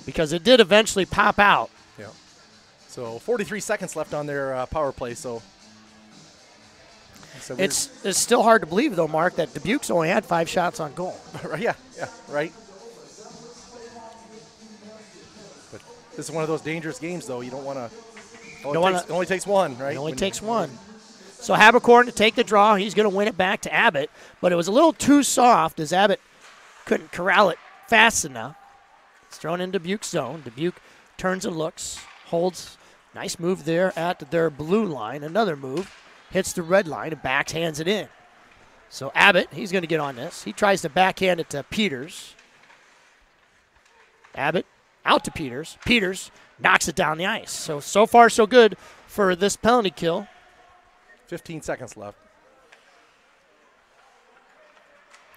because it did eventually pop out. Yeah. So 43 seconds left on their power play, so it's still hard to believe, though, Mark, that Dubuque's only had 5 shots on goal. Yeah, right. But this is one of those dangerous games, though. You don't want to. It only takes one, right? It only takes one. So Habercorn to take the draw. He's going to win it back to Abbott, but it was a little too soft as Abbott couldn't corral it fast enough. It's thrown in Dubuque's zone. Dubuque turns and looks, holds. Nice move there at their blue line. Another move. Hits the red line and backhands it in. So Abbott, he's going to get on this. He tries to backhand it to Peters. Abbott out to Peters. Peters knocks it down the ice. So far, so good for this penalty kill. 15 seconds left.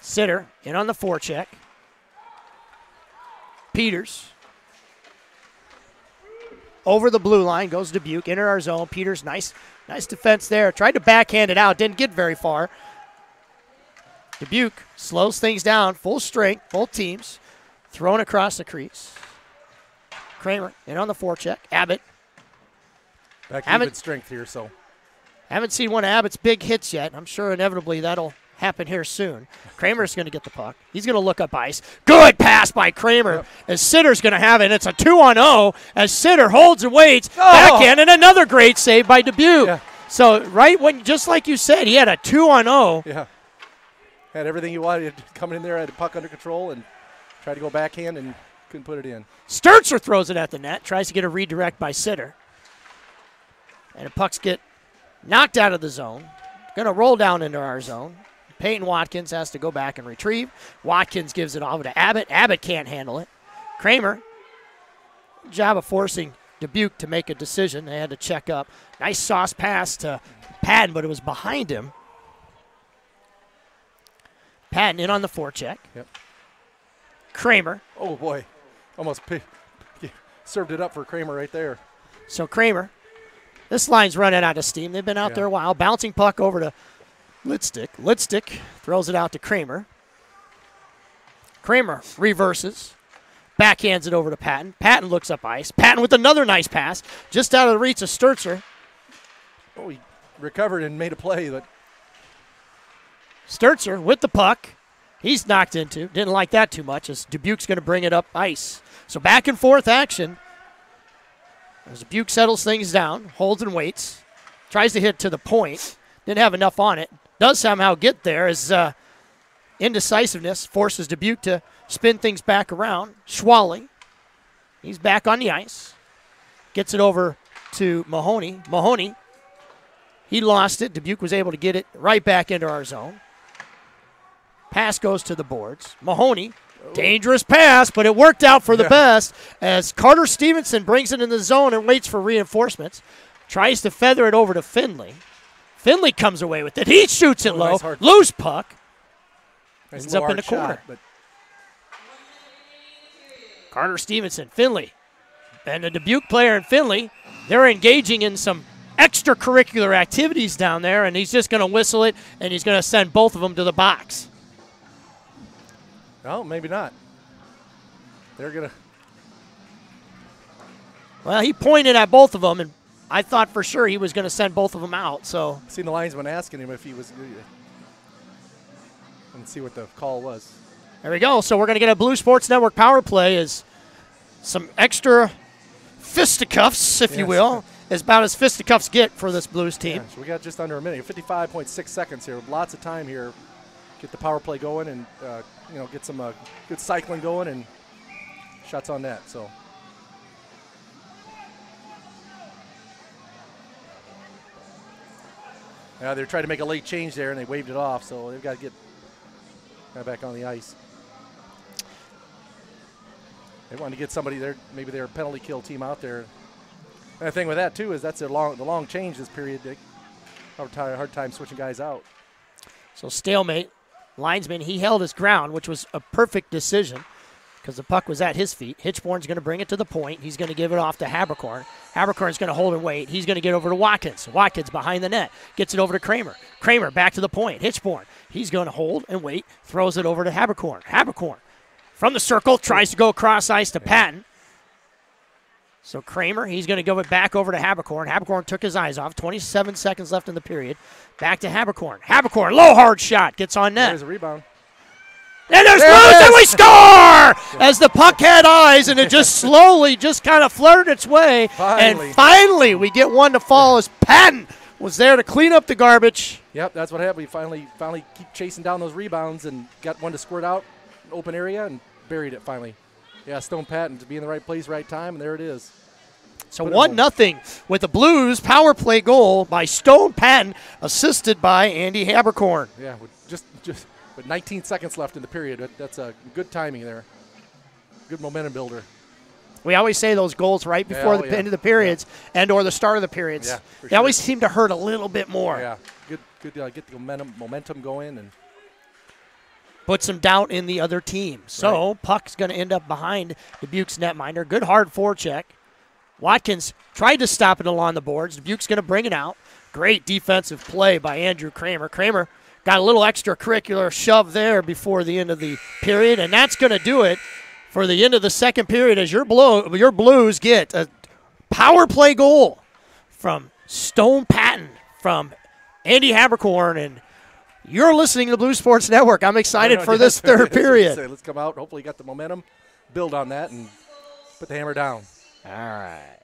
Sitter in on the forecheck. Peters. Over the blue line goes Dubuque. Enter our zone. Peters, nice defense there. Tried to backhand it out. Didn't get very far. Dubuque slows things down. Full strength, both teams. Thrown across the crease. Kramer in on the forecheck. Abbott. Back to even strength here, so. Haven't seen one of Abbott's big hits yet. I'm sure inevitably that'll happen here soon. Kramer's going to get the puck. He's going to look up ice. Good pass by Kramer as Sitter's going to have it. It's a 2-on-0 as Sitter holds and waits. Backhand and another great save by Dubuque. Yeah. So just like you said, he had a 2-on-0. Yeah. Had everything he wanted coming in there, had the puck under control and tried to go backhand and couldn't put it in. Sturzer throws it at the net, tries to get a redirect by Sitter. And the pucks get knocked out of the zone. Going to roll down into our zone. Peyton Watkins has to go back and retrieve. Watkins gives it over to Abbott. Abbott can't handle it. Kramer, job of forcing Dubuque to make a decision. They had to check up. Nice sauce pass to Patton, but it was behind him. Patton in on the forecheck. Yep. Kramer. Oh, boy. Almost served it up for Kramer right there. So Kramer, this line's running out of steam. They've been out there a while. Bouncing puck over to Lidstick. Lidstick throws it out to Kramer. Kramer reverses. Backhands it over to Patton. Patton looks up ice. Patton with another nice pass. Just out of the reach of Sturzer. recovered and made a play, but Sturzer with the puck. He's knocked into. Didn't like that too much as Dubuque's going to bring it up ice. So back and forth action. As Dubuque settles things down, holds and waits. Tries to hit to the point. Didn't have enough on it. Does somehow get there as indecisiveness forces Dubuque to spin things back around. Schwally, he's back on the ice. Gets it over to Mahoney. Mahoney, he lost it. Dubuque was able to get it right back into our zone. Pass goes to the boards. Mahoney, dangerous pass, but it worked out for the best as Carter Stevenson brings it in the zone and waits for reinforcements. Tries to feather it over to Finley. Finley comes away with it. He shoots it low. Nice Loose puck. Nice Ends up in the corner. Shot, Carter Stevenson, Finley. And the Dubuque player in Finley, they're engaging in some extracurricular activities down there, and he's just going to whistle it, and he's going to send both of them to the box. No, maybe not. They're going to. Well, he pointed at both of them, and I thought for sure he was going to send both of them out. So Seen the linesman asking him if he was. And see what the call was. There we go. So we're going to get a Blue Sports Network power play as some extra fisticuffs, if you will, is about as fisticuffs get for this Blues team. Yeah, so we got just under a minute, 55.6 seconds here. Lots of time here. Get the power play going and get some good cycling going and shots on net. So. Yeah, they're trying to make a late change there and they waved it off, so they've got to get back on the ice. They want to get somebody there. Maybe they're a penalty kill team out there. And the thing with that too is that's the long change this period. They have a hard time switching guys out. So stalemate. Linesman, he held his ground, which was a perfect decision because the puck was at his feet. Hitchborn's going to bring it to the point. He's going to give it off to Haberkorn. Haberkorn's going to hold and wait. He's going to get over to Watkins. Watkins behind the net. Gets it over to Kramer. Kramer back to the point. Hitchborn. He's going to hold and wait. Throws it over to Haberkorn. Haberkorn from the circle tries to go across ice to Patton. So Kramer, he's going to give it back over to Haberkorn. Haberkorn took his eyes off. 27 seconds left in the period. Back to Haberkorn. Haberkorn, low hard shot, gets on net. There's a rebound. And there's Blues, and we score! As the puck had eyes, and it just slowly just kind of flirted its way. And finally, we get one to fall as Patton was there to clean up the garbage. Yep, that's what happened. We finally keep chasing down those rebounds and got one to squirt out, open area, and buried it finally. Yeah, Stone Patton to be in the right place, right time, and there it is. So 1-0 with the Blues power play goal by Stone Patton, assisted by Andy Haberkorn. Yeah, with 19 seconds left in the period. That's a good timing there. Good momentum builder. We always say those goals right before the end of the periods and or the start of the periods. Yeah, they always seem to hurt a little bit more. Yeah, good. Get the momentum going and put some doubt in the other team. So puck's going to end up behind Dubuque's netminder. Good hard forecheck. Watkins tried to stop it along the boards. Dubuque's going to bring it out. Great defensive play by Andrew Kramer. Kramer got a little extracurricular shove there before the end of the period, and that's going to do it for the end of the second period as your Blues get a power play goal from Stone Patton, from Andy Haberkorn, and you're listening to the Blue Sports Network. I'm excited for this third period. Let's come out. Hopefully you got the momentum, build on that, and put the hammer down. All right.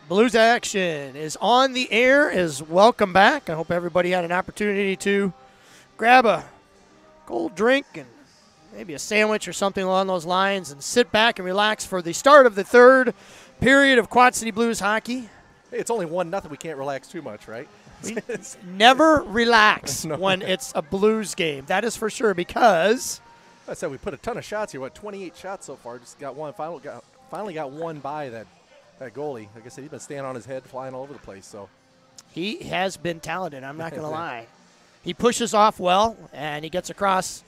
Blues action is on the air. Welcome back. I hope everybody had an opportunity to grab a cold drink and maybe a sandwich or something along those lines and sit back and relax for the start of the third period of Quad City Blues hockey. Hey, it's only 1-0. We can't relax too much, right? We never relax No. when it's a Blues game. That is for sure, because I said we put a ton of shots here. 28 shots so far. Just got one. Finally got one by that goalie. Like I said, he's been standing on his head, flying all over the place. So he has been talented. I'm not going to lie. He pushes off well, and he gets across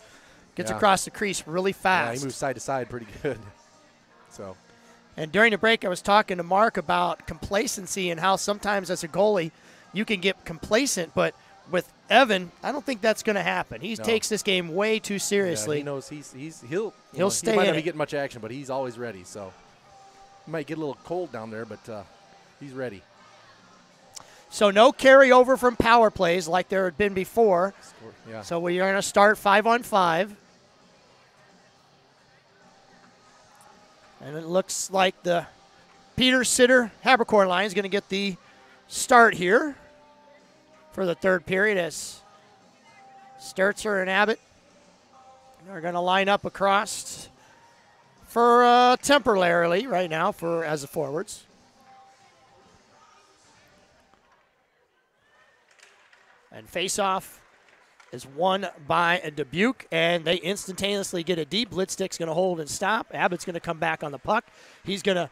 the crease really fast. Yeah, he moves side to side pretty good. So. And during the break, I was talking to Mark about complacency and how sometimes as a goalie you can get complacent, but with Evan, I don't think that's going to happen. He takes this game way too seriously. Yeah, he knows he'll stay he might in not be it. getting much action, but he's always ready. So he might get a little cold down there, but he's ready. So no carryover from power plays like there had been before. Yeah. So we are going to start 5-on-5. And it looks like the Peters, Sitter, Habercorn line is going to get the start here for the third period as Sturzer and Abbott are going to line up across for temporarily right now as the forwards. And face-off is won by Dubuque, and they instantaneously get it deep. Blitzstick's going to hold and stop. Abbott's going to come back on the puck. He's going to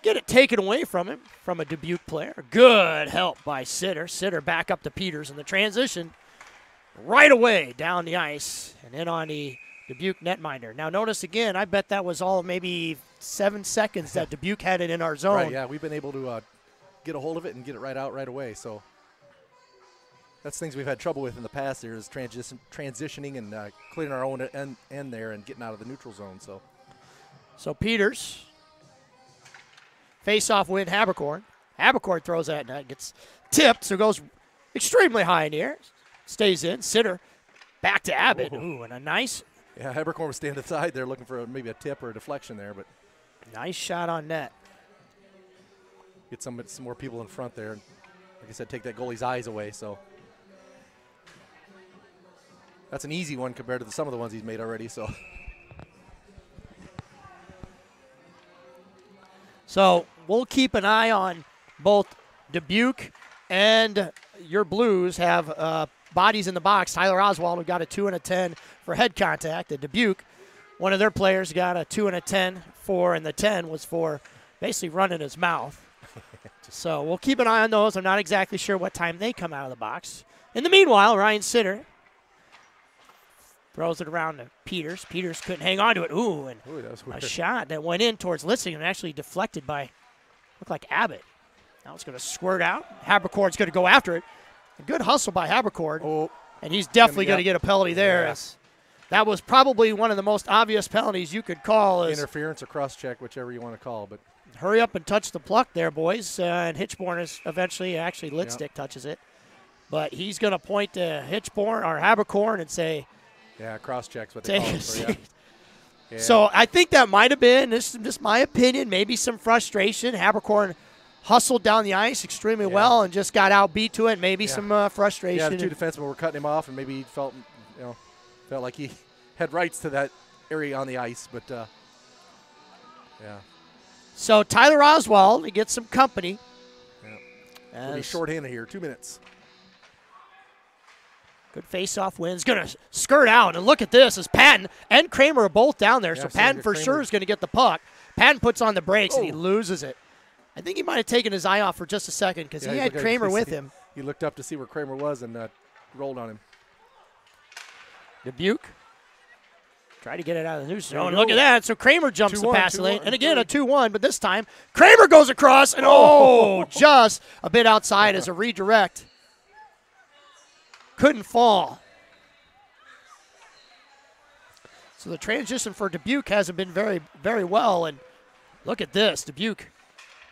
get it taken away from him from a Dubuque player. Good help by Sitter. Sitter back up to Peters in the transition right away down the ice and in on the Dubuque netminder. Now notice again, I bet that was all maybe 7 seconds that Dubuque had it in our zone. Right, yeah, we've been able to get a hold of it and get it right out right away. So that's things we've had trouble with in the past. There is transitioning and clearing our own end there and getting out of the neutral zone. So Peters, face-off win Habercorn. Habercorn throws that net, gets tipped, so goes extremely high in the air. Stays in. Sitter back to Abbott. Ooh, and a nice. Yeah, Habercorn was standing aside there looking for maybe a tip or a deflection there, but nice shot on net. Get some more people in front there. Like I said, take that goalie's eyes away. So that's an easy one compared to some of the ones he's made already. So we'll keep an eye on both Dubuque and your Blues have bodies in the box. Tyler Oswald, who got a 2 and a 10 for head contact. At Dubuque, one of their players got a 2 and a 10 and the 10 was for basically running his mouth. So we'll keep an eye on those. I'm not exactly sure what time they come out of the box. In the meanwhile, Ryan Sitter throws it around to Peters. Peters couldn't hang on to it. Ooh, and that was weird. A shot that went in towards Litzing and actually deflected by, looked like Abbott. Now it's going to squirt out. Habercorn's going to go after it. A good hustle by Habercorn. And he's definitely going to get a penalty there. Yeah. That was probably one of the most obvious penalties you could call. Interference or cross-check, whichever you want to call. But hurry up and touch the puck there, boys. And Hitchborn is eventually, actually Litstick touches it. But he's going to point to Hitchborn or Habercorn and say, yeah, cross-check's what they call it for, yeah. So I think that might have been, this is just my opinion, maybe some frustration. Habercorn hustled down the ice extremely well and just got outbeat to it. Maybe some frustration. Yeah, the two defensemen were cutting him off, and maybe he felt like he had rights to that area on the ice. But yeah. So Tyler Oswald, he gets some company. Yeah. He's shorthanded here. 2 minutes. Good face-off win. He's going to skirt out, and look at this as Patton and Kramer are both down there. So Patton for sure is going to get the puck. Patton puts on the brakes, and he loses it. I think he might have taken his eye off for just a second because he had Kramer with him. He looked up to see where Kramer was and rolled on him. Dubuque try to get it out of the neutral zone. Look at that. So Kramer jumps the pass lane. And again, a 2-1, but this time Kramer goes across, and just a bit outside as a redirect. Couldn't fall. So the transition for Dubuque hasn't been very, very well. And look at this, Dubuque.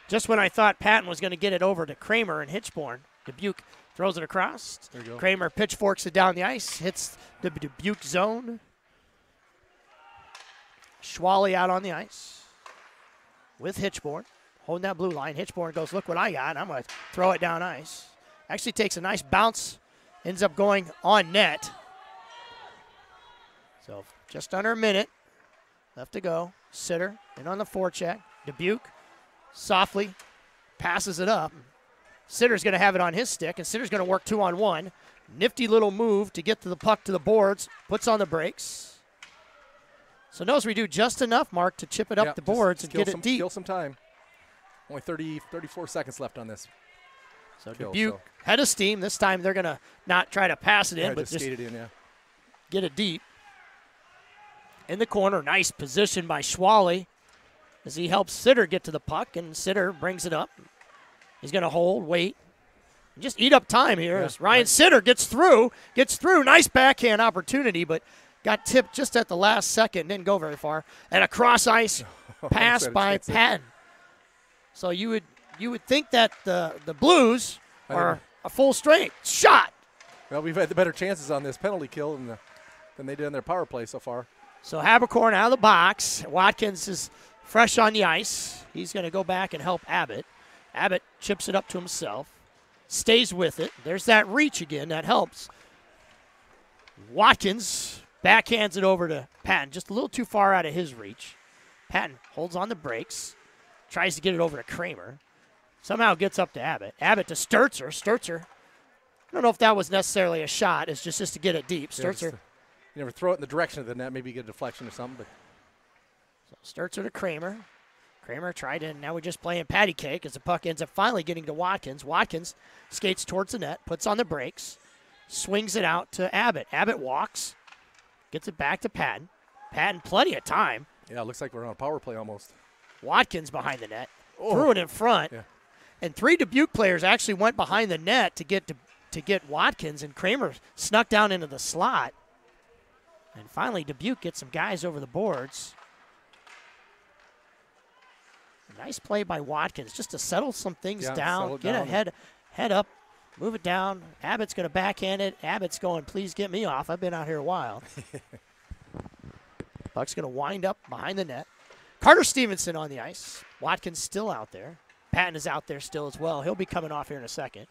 Just when I thought Patton was going to get it over to Kramer and Hitchborn, Dubuque throws it across. There you go. Kramer pitchforks it down the ice, hits the Dubuque zone. Schwally out on the ice with Hitchborn. holding that blue line. Hitchborn goes, look what I got. I'm going to throw it down ice. Actually takes a nice bounce, ends up going on net. So just under a minute left to go. Sitter in on the forecheck. Dubuque softly passes it up. Sitter's going to have it on his stick, and Sitter's going to work 2-on-1. Nifty little move to get to the puck to the boards. Puts on the brakes. So notice we do just enough, Mark, to chip it up the boards and get it deep. Kill some time. Only 34 seconds left on this. So Dubuque head of steam. This time they're going to not try to pass it in, but just skate it in, get it deep. In the corner, nice position by Schwally as he helps Sitter get to the puck, and Sitter brings it up. He's going to hold, wait, and just eat up time here as Ryan Sitter gets through. Nice backhand opportunity, but got tipped just at the last second, didn't go very far. And a cross-ice pass by Patton. So you would think that the Blues are a full strength shot. Well, we've had the better chances on this penalty kill than they did in their power play so far. So Habercorn out of the box. Watkins is fresh on the ice. He's going to go back and help Abbott. Abbott chips it up to himself, stays with it. There's that reach again. That helps. Watkins backhands it over to Patton, just a little too far out of his reach. Patton holds on the brakes, tries to get it over to Kramer. Somehow gets up to Abbott. Abbott to Sturzer. Sturzer, I don't know if that was necessarily a shot. It's just to get it deep. Sturzer. You never throw it in the direction of the net, maybe get a deflection or something. But so Sturzer to Kramer. Kramer tried to, now we're just playing patty cake as the puck ends up finally getting to Watkins. Watkins skates towards the net, puts on the brakes, swings it out to Abbott. Abbott walks, gets it back to Patton. Patton, plenty of time. Yeah, it looks like we're on a power play almost. Watkins behind the net, threw it in front. Yeah. And 3 Dubuque players actually went behind the net to get Watkins, and Kramer snuck down into the slot. And finally, Dubuque gets some guys over the boards. Nice play by Watkins just to settle some things down, get a head up, move it down. Abbott's going to backhand it. Abbott's going, please get me off. I've been out here a while. Puck's going to wind up behind the net. Carter Stevenson on the ice. Watkins still out there. Patton is out there still as well. He'll be coming off here in a second.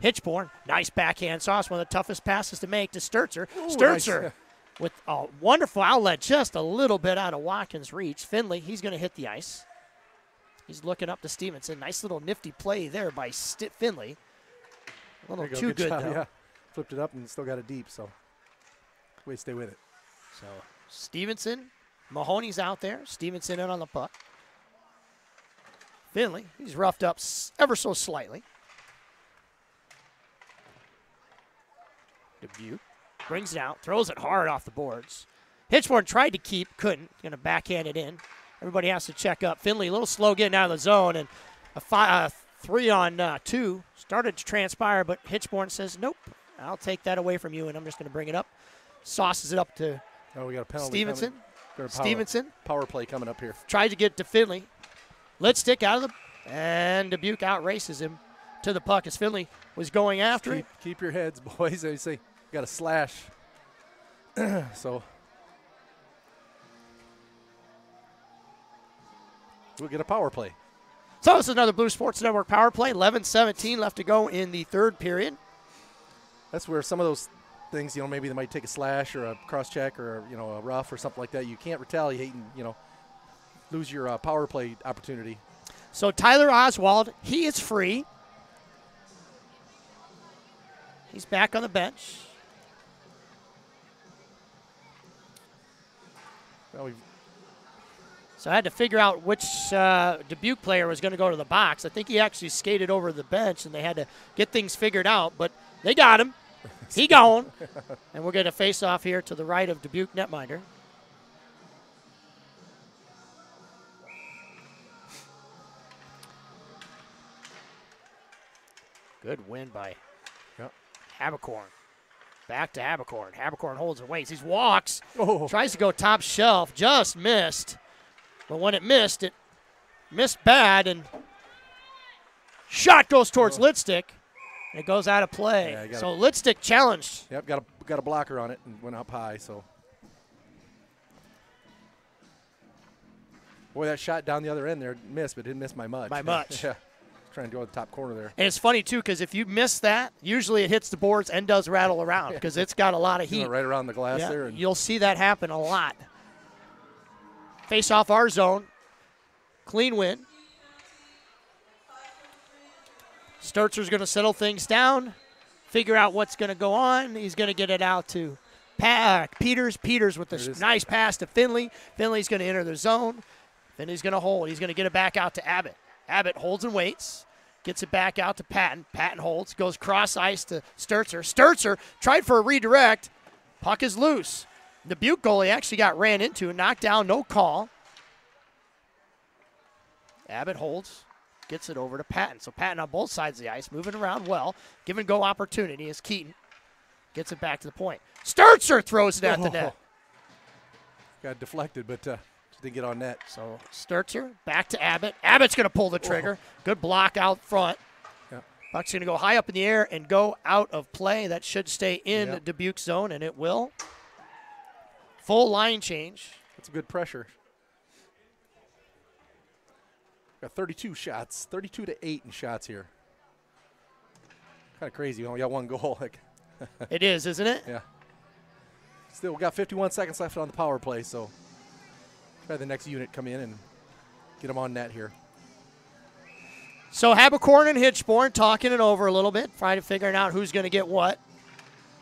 Hitchborn, nice backhand sauce, one of the toughest passes to make to Sturzer. Sturzer nice. With a wonderful outlet just a little bit out of Watkins' reach. Finley, he's going to hit the ice. He's looking up to Stevenson. Nice little nifty play there by Finley. A little too good, though. Yeah. Flipped it up and still got it deep, so way to stay with it. So Stevenson, Mahoney's out there. Stevenson in on the puck. Finley, he's roughed up ever so slightly. Dubuque brings it out, throws it hard off the boards. Hitchborn tried to keep, couldn't. Going to backhand it in. Everybody has to check up. Finley a little slow getting out of the zone, and a 3-on-2 started to transpire, but Hitchborn says, nope, I'll take that away from you, and I'm just going to bring it up. Sauces it up to we got a penalty Stevenson. Stevenson. Power play coming up here. Tried to get to Finley. Lidstick out of and Dubuque out races him to the puck as Finley was going after it. Keep your heads, boys. They say you got a slash. So we'll get a power play. So this is another Blue Sports Network power play. 11:17 left to go in the third period. That's where some of those things, maybe they might take a slash or a cross check or, a rough or something like that. You can't retaliate and, lose your power play opportunity. So Tyler Oswald, he is free. He's back on the bench. Well, so I had to figure out which Dubuque player was going to go to the box. I think he actually skated over the bench, and they had to get things figured out. But they got him. He gone. And we're going to face off here to the right of Dubuque netminder. Good win by Habercorn. Back to Habercorn. Habercorn holds and waits. He walks. Tries to go top shelf. Just missed. But when it missed bad. And shot goes towards Lidstick. And it goes out of play. Yeah, so Lidstick challenged. Yep, got a blocker on it and went up high. So Boy, that shot down the other end there missed, but didn't miss by much. By much. Yeah. Trying to go to the top corner there. And it's funny, too, because if you miss that, usually it hits the boards and does rattle around because it's got a lot of heat. Right around the glass there. And you'll see that happen a lot. Face off our zone. Clean win. Sturtzer's going to settle things down, figure out what's going to go on. He's going to get it out to Peters. Peters with a nice pass to Finley. Finley's going to enter the zone. Finley's going to hold. He's going to get it back out to Abbott. Abbott holds and waits. Gets it back out to Patton. Patton holds. Goes cross ice to Sturtzer. Sturtzer tried for a redirect. Puck is loose. The Dubuque goalie actually got ran into. Knocked down. No call. Abbott holds. Gets it over to Patton. So Patton on both sides of the ice, moving around well. Give and go opportunity as Keaton gets it back to the point. Sturtzer throws it at the net. Got deflected, but just didn't get on net. So Sturtzer back to Abbott. Abbott's going to pull the trigger. Good block out front. Yep. Puck's going to go high up in the air and go out of play. That should stay in Dubuque zone, and it will. Full line change. That's a good pressure. Got 32 shots, 32-8 in shots here. Kind of crazy. We only got one goal. It is, isn't it? Yeah. Still, we got 51 seconds left on the power play, so try the next unit come in and get them on net here. So Habercorn and Hitchborn talking it over a little bit, trying to figure out who's going to get what.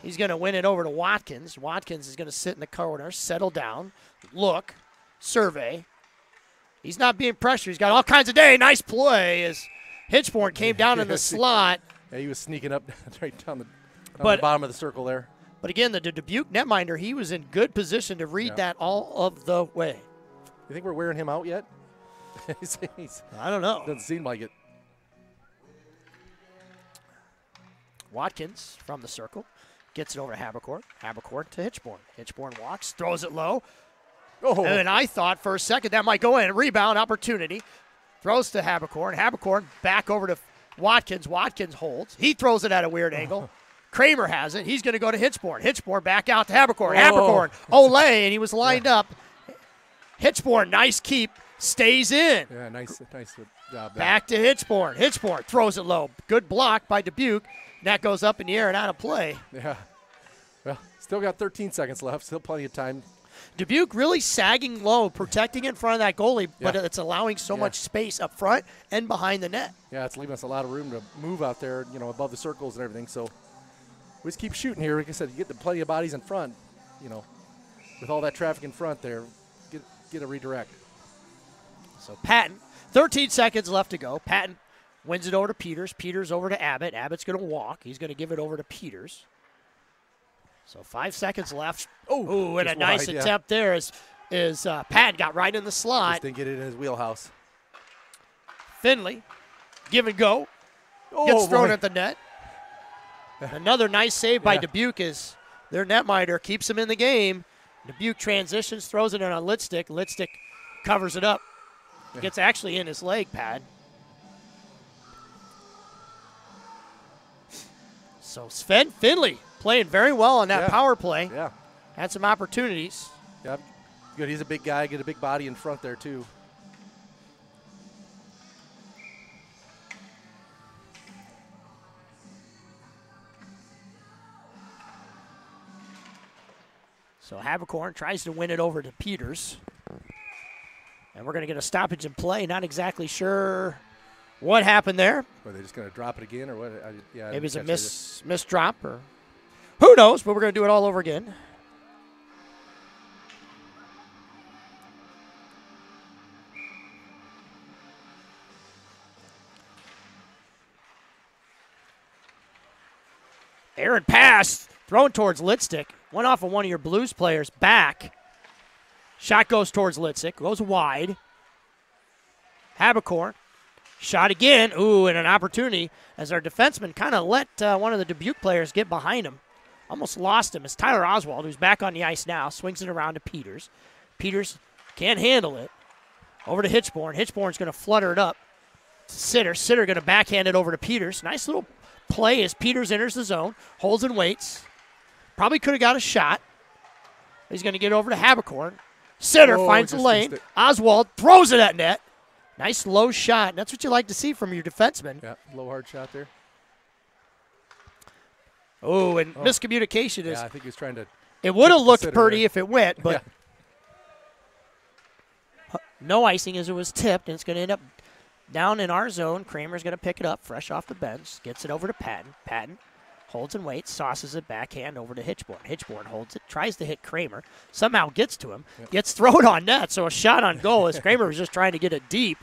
He's going to win it over to Watkins. Watkins is going to sit in the corner, settle down, look, survey. He's not being pressured. He's got all kinds of day. Nice play as Hitchborn came down in the slot. Yeah, he was sneaking up right down the bottom of the circle there. But again, the Dubuque netminder, he was in good position to read that all of the way. You think we're wearing him out yet? I don't know. Doesn't seem like it. Watkins from the circle gets it over to Habercorn. Habercorn to Hitchborn. Hitchborn walks, throws it low. Oh. And I thought for a second that might go in. Rebound opportunity. Throws to Habercorn. Habercorn back over to Watkins. Watkins holds. He throws it at a weird angle. Kramer has it. He's going to go to Hitchborn. Hitchborn back out to Habercorn. Habercorn, Olay, and he was lined up. Hitchborn, nice keep, stays in. Yeah, nice job there. Back to Hitchborn. Hitchborn throws it low. Good block by Dubuque. That goes up in the air and out of play. Yeah. Well, still got 13 seconds left. Still plenty of time. Dubuque really sagging low, protecting in front of that goalie, but it's allowing so much space up front and behind the net. Yeah, it's leaving us a lot of room to move out there, above the circles and everything. So we just keep shooting here. Like I said, you get plenty of bodies in front, with all that traffic in front there, get a redirect. So Patton, 13 seconds left to go. Patton wins it over to Peters. Peters over to Abbott. Abbott's going to walk. He's going to give it over to Peters. So 5 seconds left. Oh, and a nice attempt there is Patton got right in the slot. Just didn't get it in his wheelhouse. Finley, give and go. Gets thrown at the net. Another nice save by Dubuque as their netminder keeps him in the game. Dubuque transitions, throws it in on Litstick. Litstick covers it up. Gets actually in his leg pad. So Sven Finley playing very well on that power play. Yeah. Had some opportunities. Yeah, good. He's a big guy. Get a big body in front there, too. So Habercorn tries to win it over to Peters. And we're going to get a stoppage in play. Not exactly sure what happened there. Are they just going to drop it again or what? Maybe it's a miss drop or who knows, but we're going to do it all over again. Aaron pass thrown towards Litstick. Went off of one of your Blues players back. Shot goes towards Litstick. Goes wide. Habercorn. Shot again. Ooh, and an opportunity as our defenseman kind of let one of the Dubuque players get behind him. Almost lost him as Tyler Oswald, who's back on the ice now, swings it around to Peters. Peters can't handle it. Over to Hitchborn. Hitchborn's going to flutter it up. Sitter. Sitter going to backhand it over to Peters. Nice little play as Peters enters the zone. Holds and waits. Probably could have got a shot. He's going to get over to Habercorn. Sitter Oh, finds the just lane. missed it. Oswald throws it at net. Nice low shot. That's what you like to see from your defenseman. Yeah, low hard shot there. Oh, and miscommunication is. Yeah, I think he was trying to. It would have looked Sitter pretty there. if it went, but Yeah. no icing as it was tipped, and it's going to end up down in our zone. Kramer's going to pick it up fresh off the bench, gets it over to Patton. Patton holds and waits, sauces it backhand over to Hitchborn. Hitchborn holds it, tries to hit Kramer, somehow gets to him, gets thrown on net, so a shot on goal as Kramer was just trying to get it deep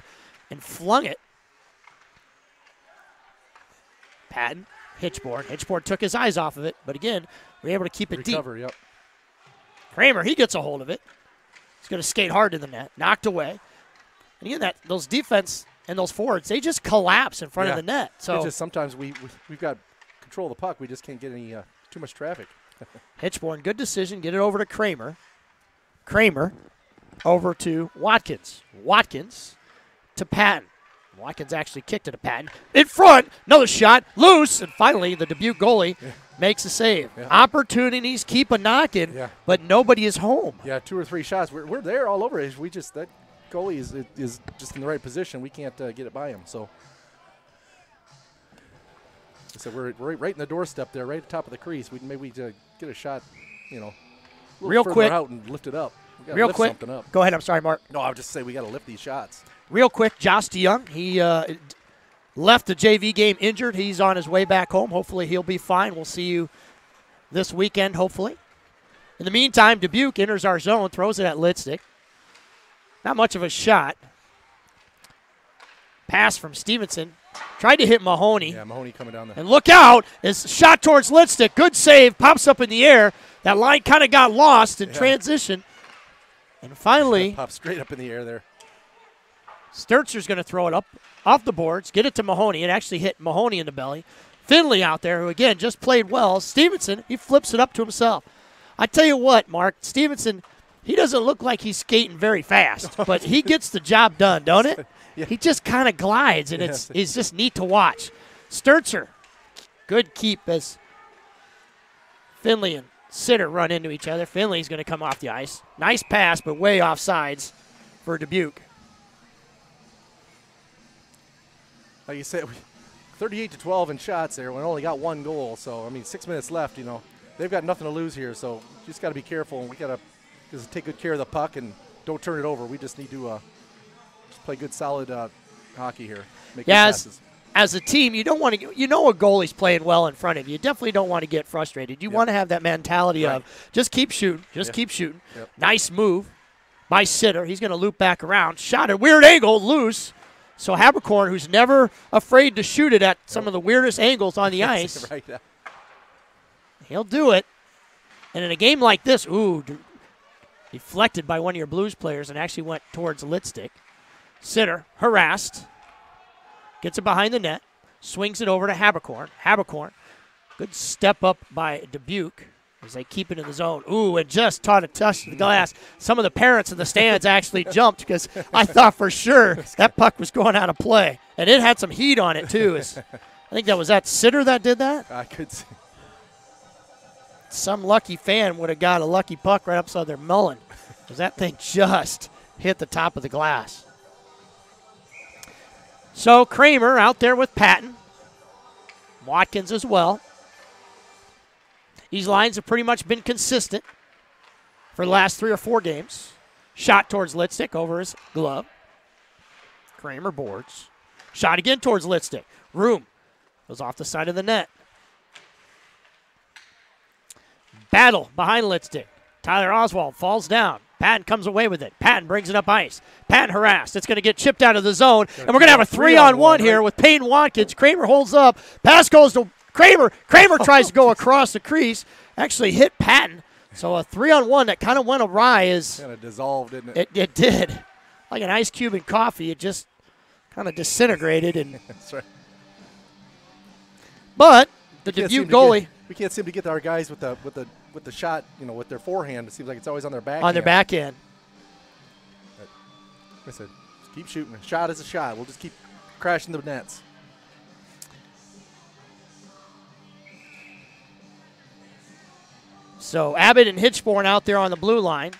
and flung it. Patton, Hitchborn. Hitchborn took his eyes off of it, but again, we're able to keep it Recover, deep. yep. Kramer, he gets a hold of it. He's going to skate hard to the net, knocked away. And again, those defense and those forwards, they just collapse in front of the net. So it's just sometimes we've got control of the puck. We just can't get any too much traffic. Hitchborn, good decision. Get it over to Kramer. Kramer over to Watkins. Watkins to Patton. Watkins actually kicked it to Patton. In front, another shot, loose, and finally the Dubuque goalie makes a save. Yeah. Opportunities keep a knocking, but nobody is home. Yeah, 2 or 3 shots. We're there all over it. We just that goalie is just in the right position. We can't get it by him. So we're right in the doorstep there, right at the top of the crease. Maybe get a shot, a little real further quick out and lift it up. We gotta real lift quick. something up. Go ahead. I'm sorry, Mark. No, I would just say we got to lift these shots. Real quick, Josh DeYoung, he left the JV game injured. He's on his way back home. Hopefully he'll be fine. We'll see you this weekend, hopefully. In the meantime, Dubuque enters our zone, throws it at Lidstick. Not much of a shot. Pass from Stevenson. Tried to hit Mahoney. Yeah, Mahoney coming down there. And look out. It's shot towards Lidstick. Good save. Pops up in the air. That line kind of got lost in transition. And finally. Popped straight up in the air there. Sturtzer's going to throw it up off the boards, get it to Mahoney. It actually hit Mahoney in the belly. Finley out there, who, again, just played well. Stevenson, he flips it up to himself. I tell you what, Mark, Stevenson, he doesn't look like he's skating very fast, but he gets the job done, don't it? Yeah. He just kind of glides, and it's just neat to watch. Sturtzer, good keep as Finley and Sitter run into each other. Finley's going to come off the ice. Nice pass, but way off sides for Dubuque. Like you said, 38-12 in shots there. We only got 1 goal, so 6 minutes left. They've got nothing to lose here, so just got to be careful, and we got to just take good care of the puck and don't turn it over. We just need to just play good, solid hockey here. Make good passes. As a team, you don't want to. A goalie's playing well in front of you. You definitely don't want to get frustrated. You want to have that mentality of just keep shooting, keep shooting. Yep. Nice move by Sitter. He's going to loop back around. Shot at weird angle, loose. So Habercorn, who's never afraid to shoot it at some of the weirdest angles on the ice, he'll do it. And in a game like this, deflected by one of your Blues players and actually went towards Lidstick. Sitter, harassed, gets it behind the net, swings it over to Habercorn. Habercorn, good step up by Dubuque as they keep it in the zone. And just taught to touch the glass. Some of the parents in the stands actually jumped because I thought for sure that puck was going out of play. And it had some heat on it, too. I think that was Sitter that did that. I could see. Some lucky fan would have got a lucky puck right upside their melon because that thing just hit the top of the glass. So Kramer out there with Patton. Watkins as well. These lines have pretty much been consistent for the last 3 or 4 games. Shot towards Lidstick over his glove. Kramer boards. Shot again towards Lidstick. Room goes off the side of the net. Battle behind Lidstick. Tyler Oswald falls down. Patton comes away with it. Patton brings it up ice. Patton harassed. It's going to get chipped out of the zone. And we're going to have a 3-on-1 here with Payne Watkins. Kramer holds up. Pass goes to Kramer. Kramer tries to go across the crease. Actually hit Patton. So a 3-on-1 that kind of went awry is kind of dissolved, didn't it? It did. Like an ice cube in coffee. It just kind of disintegrated. And that's right. But the Dubuque goalie. We can't seem to get our guys with the shot, with their forehand. It seems like it's always on their back. On their back end. Like I said, just keep shooting. A shot is a shot. We'll just keep crashing the nets. So Abbott and Hitchborn out there on the blue line.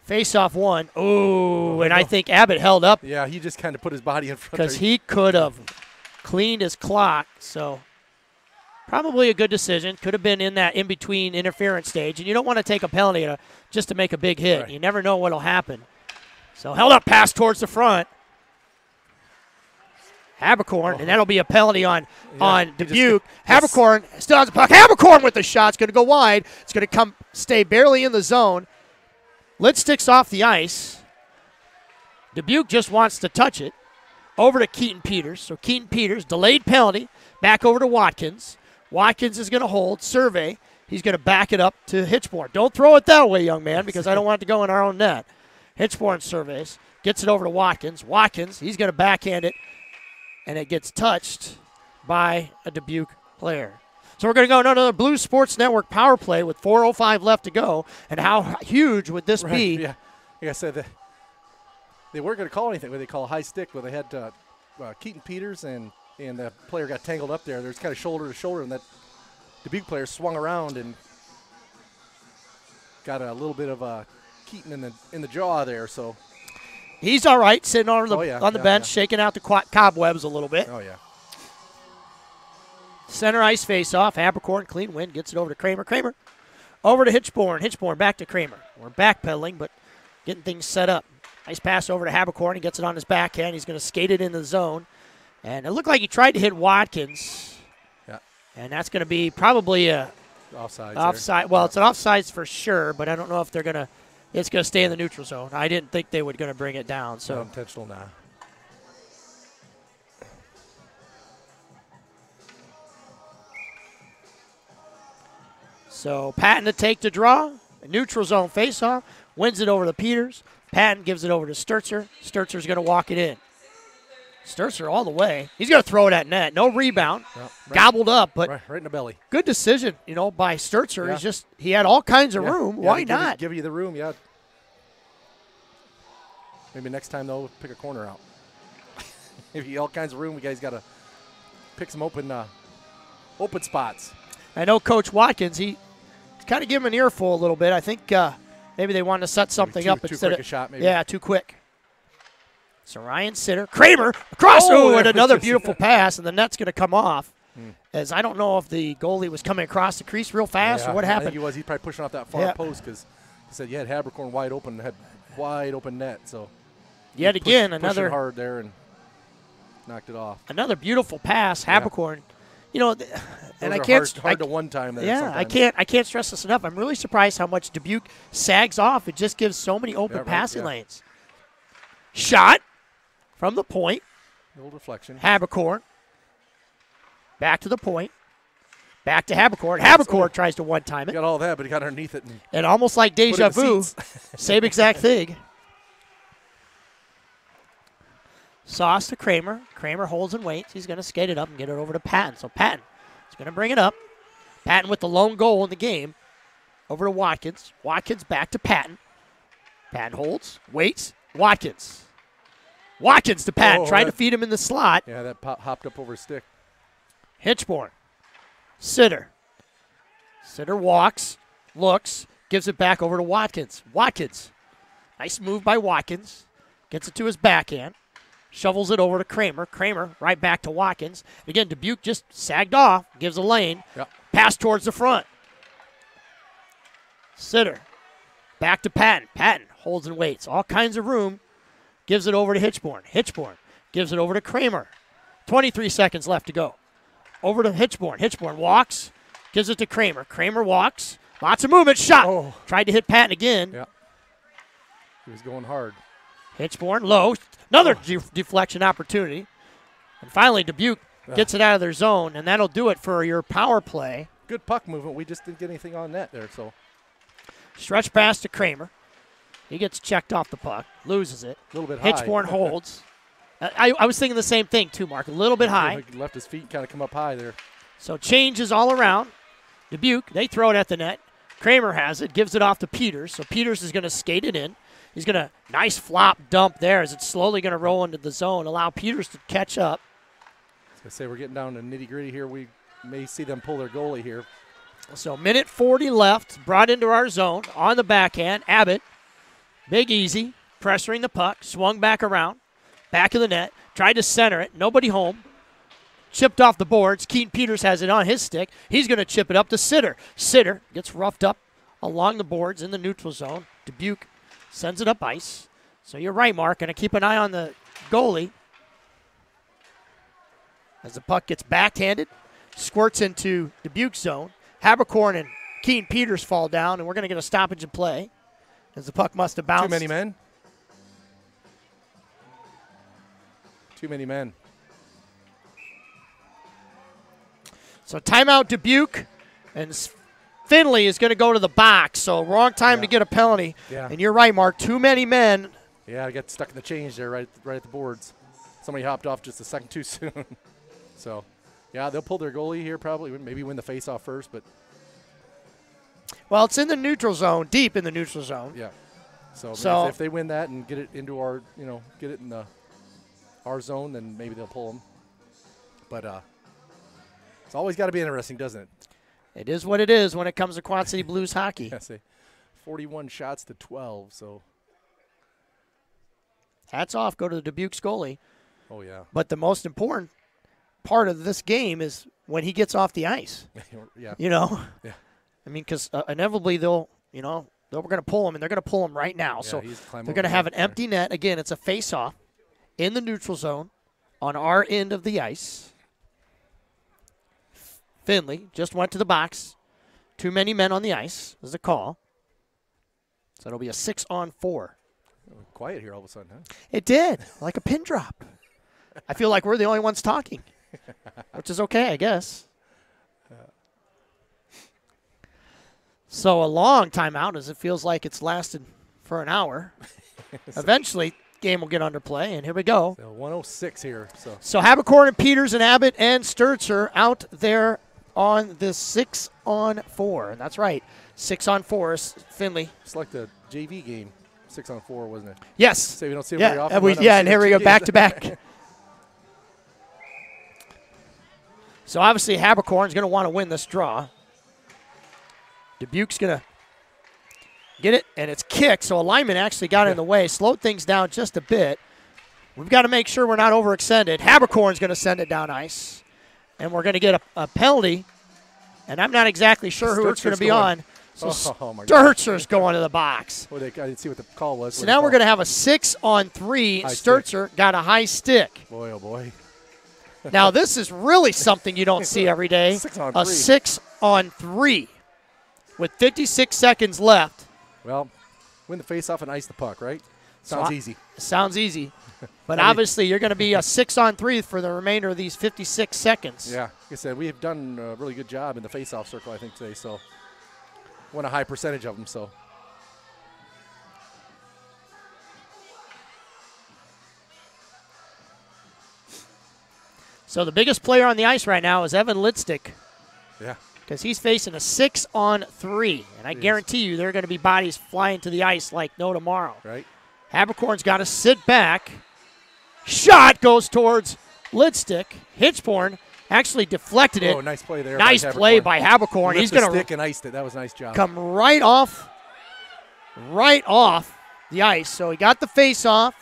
Face-off one. Ooh, and I think Abbott held up. Yeah, he just kind of put his body in front. Because he could have cleaned his clock. So probably a good decision. Could have been in that in-between interference stage. And you don't want to take a penalty just to make a big hit. Right. You never know what will happen. So held up pass towards the front. Habercorn, and that'll be a penalty on Dubuque. Habercorn still has the puck. Habercorn with the shot. It's going to go wide. It's going to stay barely in the zone. Lidstick's off the ice. Dubuque just wants to touch it. Over to Keaton Peters. So Keaton Peters, delayed penalty, back over to Watkins. Watkins is going to hold, survey. He's going to back it up to Hitchborn. Don't throw it that way, young man, because I don't want it to go in our own net. Hitchborn surveys, gets it over to Watkins. Watkins, he's going to backhand it, and it gets touched by a Dubuque player. So we're going to go another Blues Sports Network power play with 4:05 left to go. And how huge would this be? Yeah, like I said, they weren't going to call anything. They call a high stick, but they had Keaton Peters and the player got tangled up there. There's kind of shoulder to shoulder, and that Dubuque player swung around and got a little bit of Keaton in the jaw there. So he's all right, sitting on the bench, shaking out the cobwebs a little bit. Oh yeah. Center ice face-off. Habercorn, clean win, gets it over to Kramer. Kramer over to Hitchborn. Hitchborn back to Kramer. We're backpedaling, but getting things set up. Nice pass over to Habercorn. He gets it on his backhand. He's going to skate it in the zone. And it looked like he tried to hit Watkins. Yeah. And that's going to be probably a offside. Well, it's an offsides for sure, but I don't know if they're going to – it's going to stay in the neutral zone. I didn't think they were going to bring it down. So not intentional now. So Patton to take the draw, a neutral zone faceoff, wins it over to Peters. Patton gives it over to Sturzer. Sturzer's going to walk it in. Sturzer all the way. He's going to throw it at net. No rebound. Well, gobbled up, but right in the belly. Good decision, by Sturzer. Yeah. He had all kinds of room. Why not? Give you the room, yeah. Maybe next time, though, pick a corner out. If you all kinds of room, you guys got to pick some open spots. I know Coach Watkins, he's kind of giving him an earful a little bit. I think maybe they wanted to set something up instead of – too quick a shot, maybe. Yeah, too quick. So Ryan Sitter, Kramer across, and another beautiful pass, and the net's going to come off. As I don't know if the goalie was coming across the crease real fast or what happened. I think he was. He's probably pushing off that far post because he said you had Habercorn wide open, had wide open net. So yet again, another hard there and knocked it off. Another beautiful pass, Habercorn. And I can't hard to one time. I can't stress this enough. I'm really surprised how much Dubuque sags off. It just gives so many open passing lanes. Shot from the point. A little deflection. Habercorn. Back to the point. Back to Habercorn. Habercorn tries to one-time it. Got all that, but he got underneath it. And almost like deja vu, same exact thing. Sauce to Kramer. Kramer holds and waits. He's going to skate it up and get it over to Patton. So Patton is going to bring it up. Patton with the lone goal in the game. Over to Watkins. Watkins back to Patton. Patton holds, waits. Watkins. Watkins to Patton. Tried to feed him in the slot. Yeah, that hopped up over his stick. Hitchborn. Sitter. Sitter walks, looks, gives it back over to Watkins. Watkins. Nice move by Watkins. Gets it to his backhand. Shovels it over to Kramer. Kramer right back to Watkins. Again, Dubuque just sagged off. Gives a lane. Yep. Pass towards the front. Sitter. Back to Patton. Patton holds and waits. All kinds of room. Gives it over to Hitchborn. Hitchborn gives it over to Kramer. 23 seconds left to go. Over to Hitchborn. Hitchborn walks. Gives it to Kramer. Kramer walks. Lots of movement. Shot. Oh. Tried to hit Patton again. Yeah. He was going hard. Hitchborn low. Another deflection opportunity. And finally, Dubuque gets it out of their zone, and that'll do it for your power play. Good puck movement. We just didn't get anything on net there. So stretch pass to Kramer. He gets checked off the puck, loses it. A little bit high. Hitchborn holds. I was thinking the same thing too, Mark. A little bit high. He left his feet kind of come up high there. So changes all around. Dubuque, they throw it at the net. Kramer has it, gives it off to Peters. So Peters is going to skate it in. He's going to nice flop dump there as it's slowly going to roll into the zone, allow Peters to catch up. I was going to say we're getting down to nitty-gritty here. We may see them pull their goalie here. So minute 40 left, brought into our zone on the backhand. Abbott Big Easy, pressuring the puck, swung back around, back of the net, tried to center it, nobody home. Chipped off the boards. Keaton Peters has it on his stick. He's going to chip it up to Sitter. Sitter gets roughed up along the boards in the neutral zone. Dubuque sends it up ice. So you're right, Mark. Going to keep an eye on the goalie as the puck gets backhanded, squirts into Dubuque's zone. Habercorn and Keaton Peters fall down, and we're going to get a stoppage in play as the puck must have bounced. Too many men. Too many men. So timeout Dubuque, and Finley is going to go to the box. So wrong time to get a penalty. Yeah. And you're right, Mark. Too many men. Yeah, I got stuck in the change there right at the boards. Somebody hopped off just a second too soon. So, yeah, they'll pull their goalie here probably. Maybe win the faceoff first, but. Well, it's in the neutral zone, deep in the neutral zone. Yeah. So if they win that and get it into our, get it in our zone, then maybe they'll pull them. But it's always got to be interesting, doesn't it? It is what it is when it comes to Quad City Blues hockey. I say 41 shots to 12, so. Hats off, go to the Dubuque's goalie. Oh, yeah. But the most important part of this game is when he gets off the ice. Yeah. Yeah. I mean, because inevitably we're going to pull him, and they're going to pull him right now. Yeah, so they're going to have an empty net. Again, it's a face-off in the neutral zone on our end of the ice. Finley just went to the box. Too many men on the ice is the call. So it'll be a 6-on-4. Quiet here all of a sudden, huh? It did, like a pin drop. I feel like we're the only ones talking, which is okay, I guess. So a long timeout, as it feels like it's lasted for an hour. Eventually, game will get under play, and here we go. So 106 here. So Habercorn and Peters and Abbott and Sturzer out there on the 6-on-4. And that's right, 6-on-4 is Finley. It's like the JV game, 6-on-4, wasn't it? Yes. So we don't see it very often. And here we go, back-to-back. So obviously Habercorn's going to want to win this draw. Dubuque's going to get it, and it's kicked. So a lineman actually got in the way, slowed things down just a bit. We've got to make sure we're not overextended. Habercorn's going to send it down ice, and we're going to get a penalty. And I'm not exactly sure who it's going to be on. So Sturzer's going to the box. Well, I didn't see what the call was. So now we're going to have a 6-on-3. Sturzer got a high stick. Boy, oh boy. Now this is really something you don't see every day. 6-on-3. A 6-on-3 with 56 seconds left. Well, win the face-off and ice the puck, right? Sounds easy. Sounds easy. But obviously you're going to be a 6-on-3 for the remainder of these 56 seconds. Yeah. Like I said, we have done a really good job in the face-off circle, I think, today. So won a high percentage of them. So the biggest player on the ice right now is Evan Lidstick. Yeah. Because he's facing a 6-on-3. And I guarantee you there are going to be bodies flying to the ice like no tomorrow. Right. Habercorn's got to sit back. Shot goes towards Lidstick. Hitchborn actually deflected it. Oh, nice play there. Nice play by Habercorn. He's going to stick and iced it. That was a nice job. Come right off the ice. So he got the face off.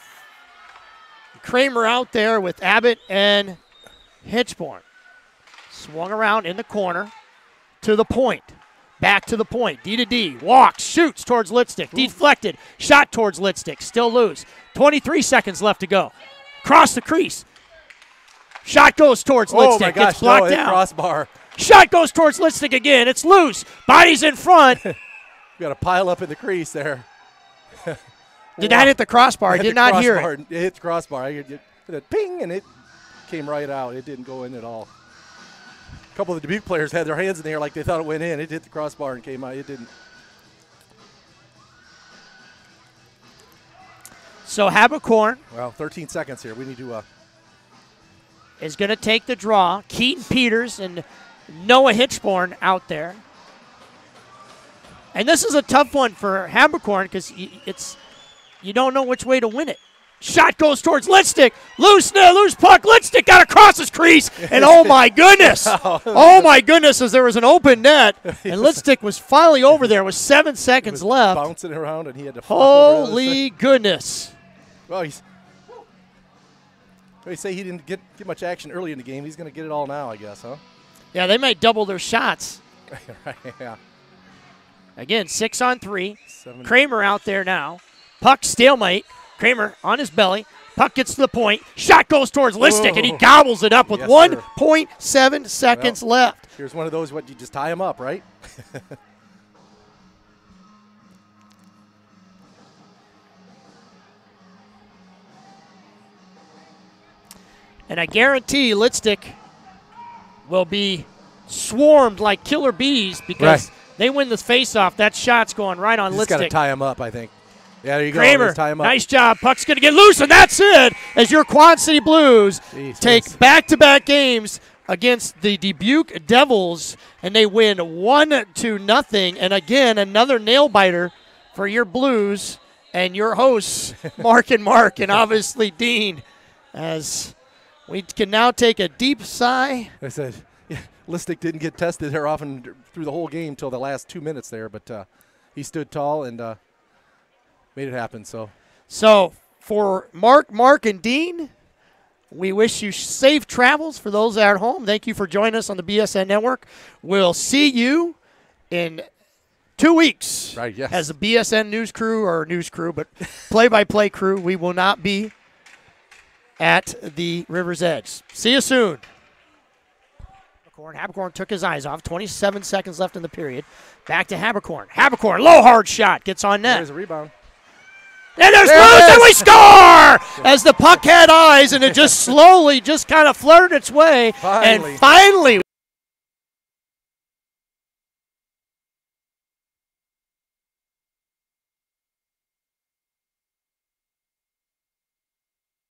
Kramer out there with Abbott and Hitchborn. Swung around in the corner to the point. Back to the point. D to D. Walks. Shoots towards Lidstick. Deflected. Shot towards Lidstick. Still loose. 23 seconds left to go. Cross the crease. Shot goes towards Lidstick. Oh, my gosh. Gets blocked down. Crossbar. Shot goes towards Lidstick again. It's loose. Body's in front. We got a pile up in the crease there. Did not hit the crossbar. I did not hear it. It hit the crossbar. It ping, and it came right out. It didn't go in at all. A couple of the Dubuque players had their hands in the air like they thought it went in. It hit the crossbar and came out. It didn't. So Habercorn. Well, 13 seconds here. We need to. Is going to take the draw. Keaton Peters and Noah Hitchborn out there. And this is a tough one for Habercorn because you don't know which way to win it. Shot goes towards Litstick. Loose puck. Litstick got across his crease. And oh my goodness. Oh my goodness, as there was an open net. And Litstick was finally over there with 7 seconds left. Bouncing around and he had to holy goodness. Well, they say he didn't get much action early in the game. He's going to get it all now, I guess, huh? Yeah, they might double their shots. Right, yeah. Again, 6-on-3. Kramer out there now. Puck stalemate. Kramer on his belly. Puck gets to the point. Shot goes towards Listic, and he gobbles it up with 1.7 seconds left. Here's one of those, you just tie him up, right? And I guarantee Litstick will be swarmed like killer bees because they win this faceoff. That shot's going right on Litstick. Just got to tie him up, I think. Yeah, there you Kramer, go. Tie him up. Nice job. Puck's going to get loose, and that's it. As your Quad City Blues take back-to-back games against the Dubuque Devils, and they win 1-0. And again, another nail-biter for your Blues and your hosts, Mark and obviously Dean, as we can now take a deep sigh. I said, Listic didn't get tested there often through the whole game until the last 2 minutes there, but he stood tall and made it happen. So for Mark, and Dean, we wish you safe travels for those at home. Thank you for joining us on the BSN Network. We'll see you in 2 weeks. Right, yes. As a BSN news crew, but play-by-play crew. We will not be at the River's Edge. See you soon. Habercorn took his eyes off. 27 seconds left in the period. Back to Habercorn. Low hard shot. Gets on net. There's a rebound. And there's Blues, and we score! As the puck had eyes, and it just slowly kind of flirted its way. And finally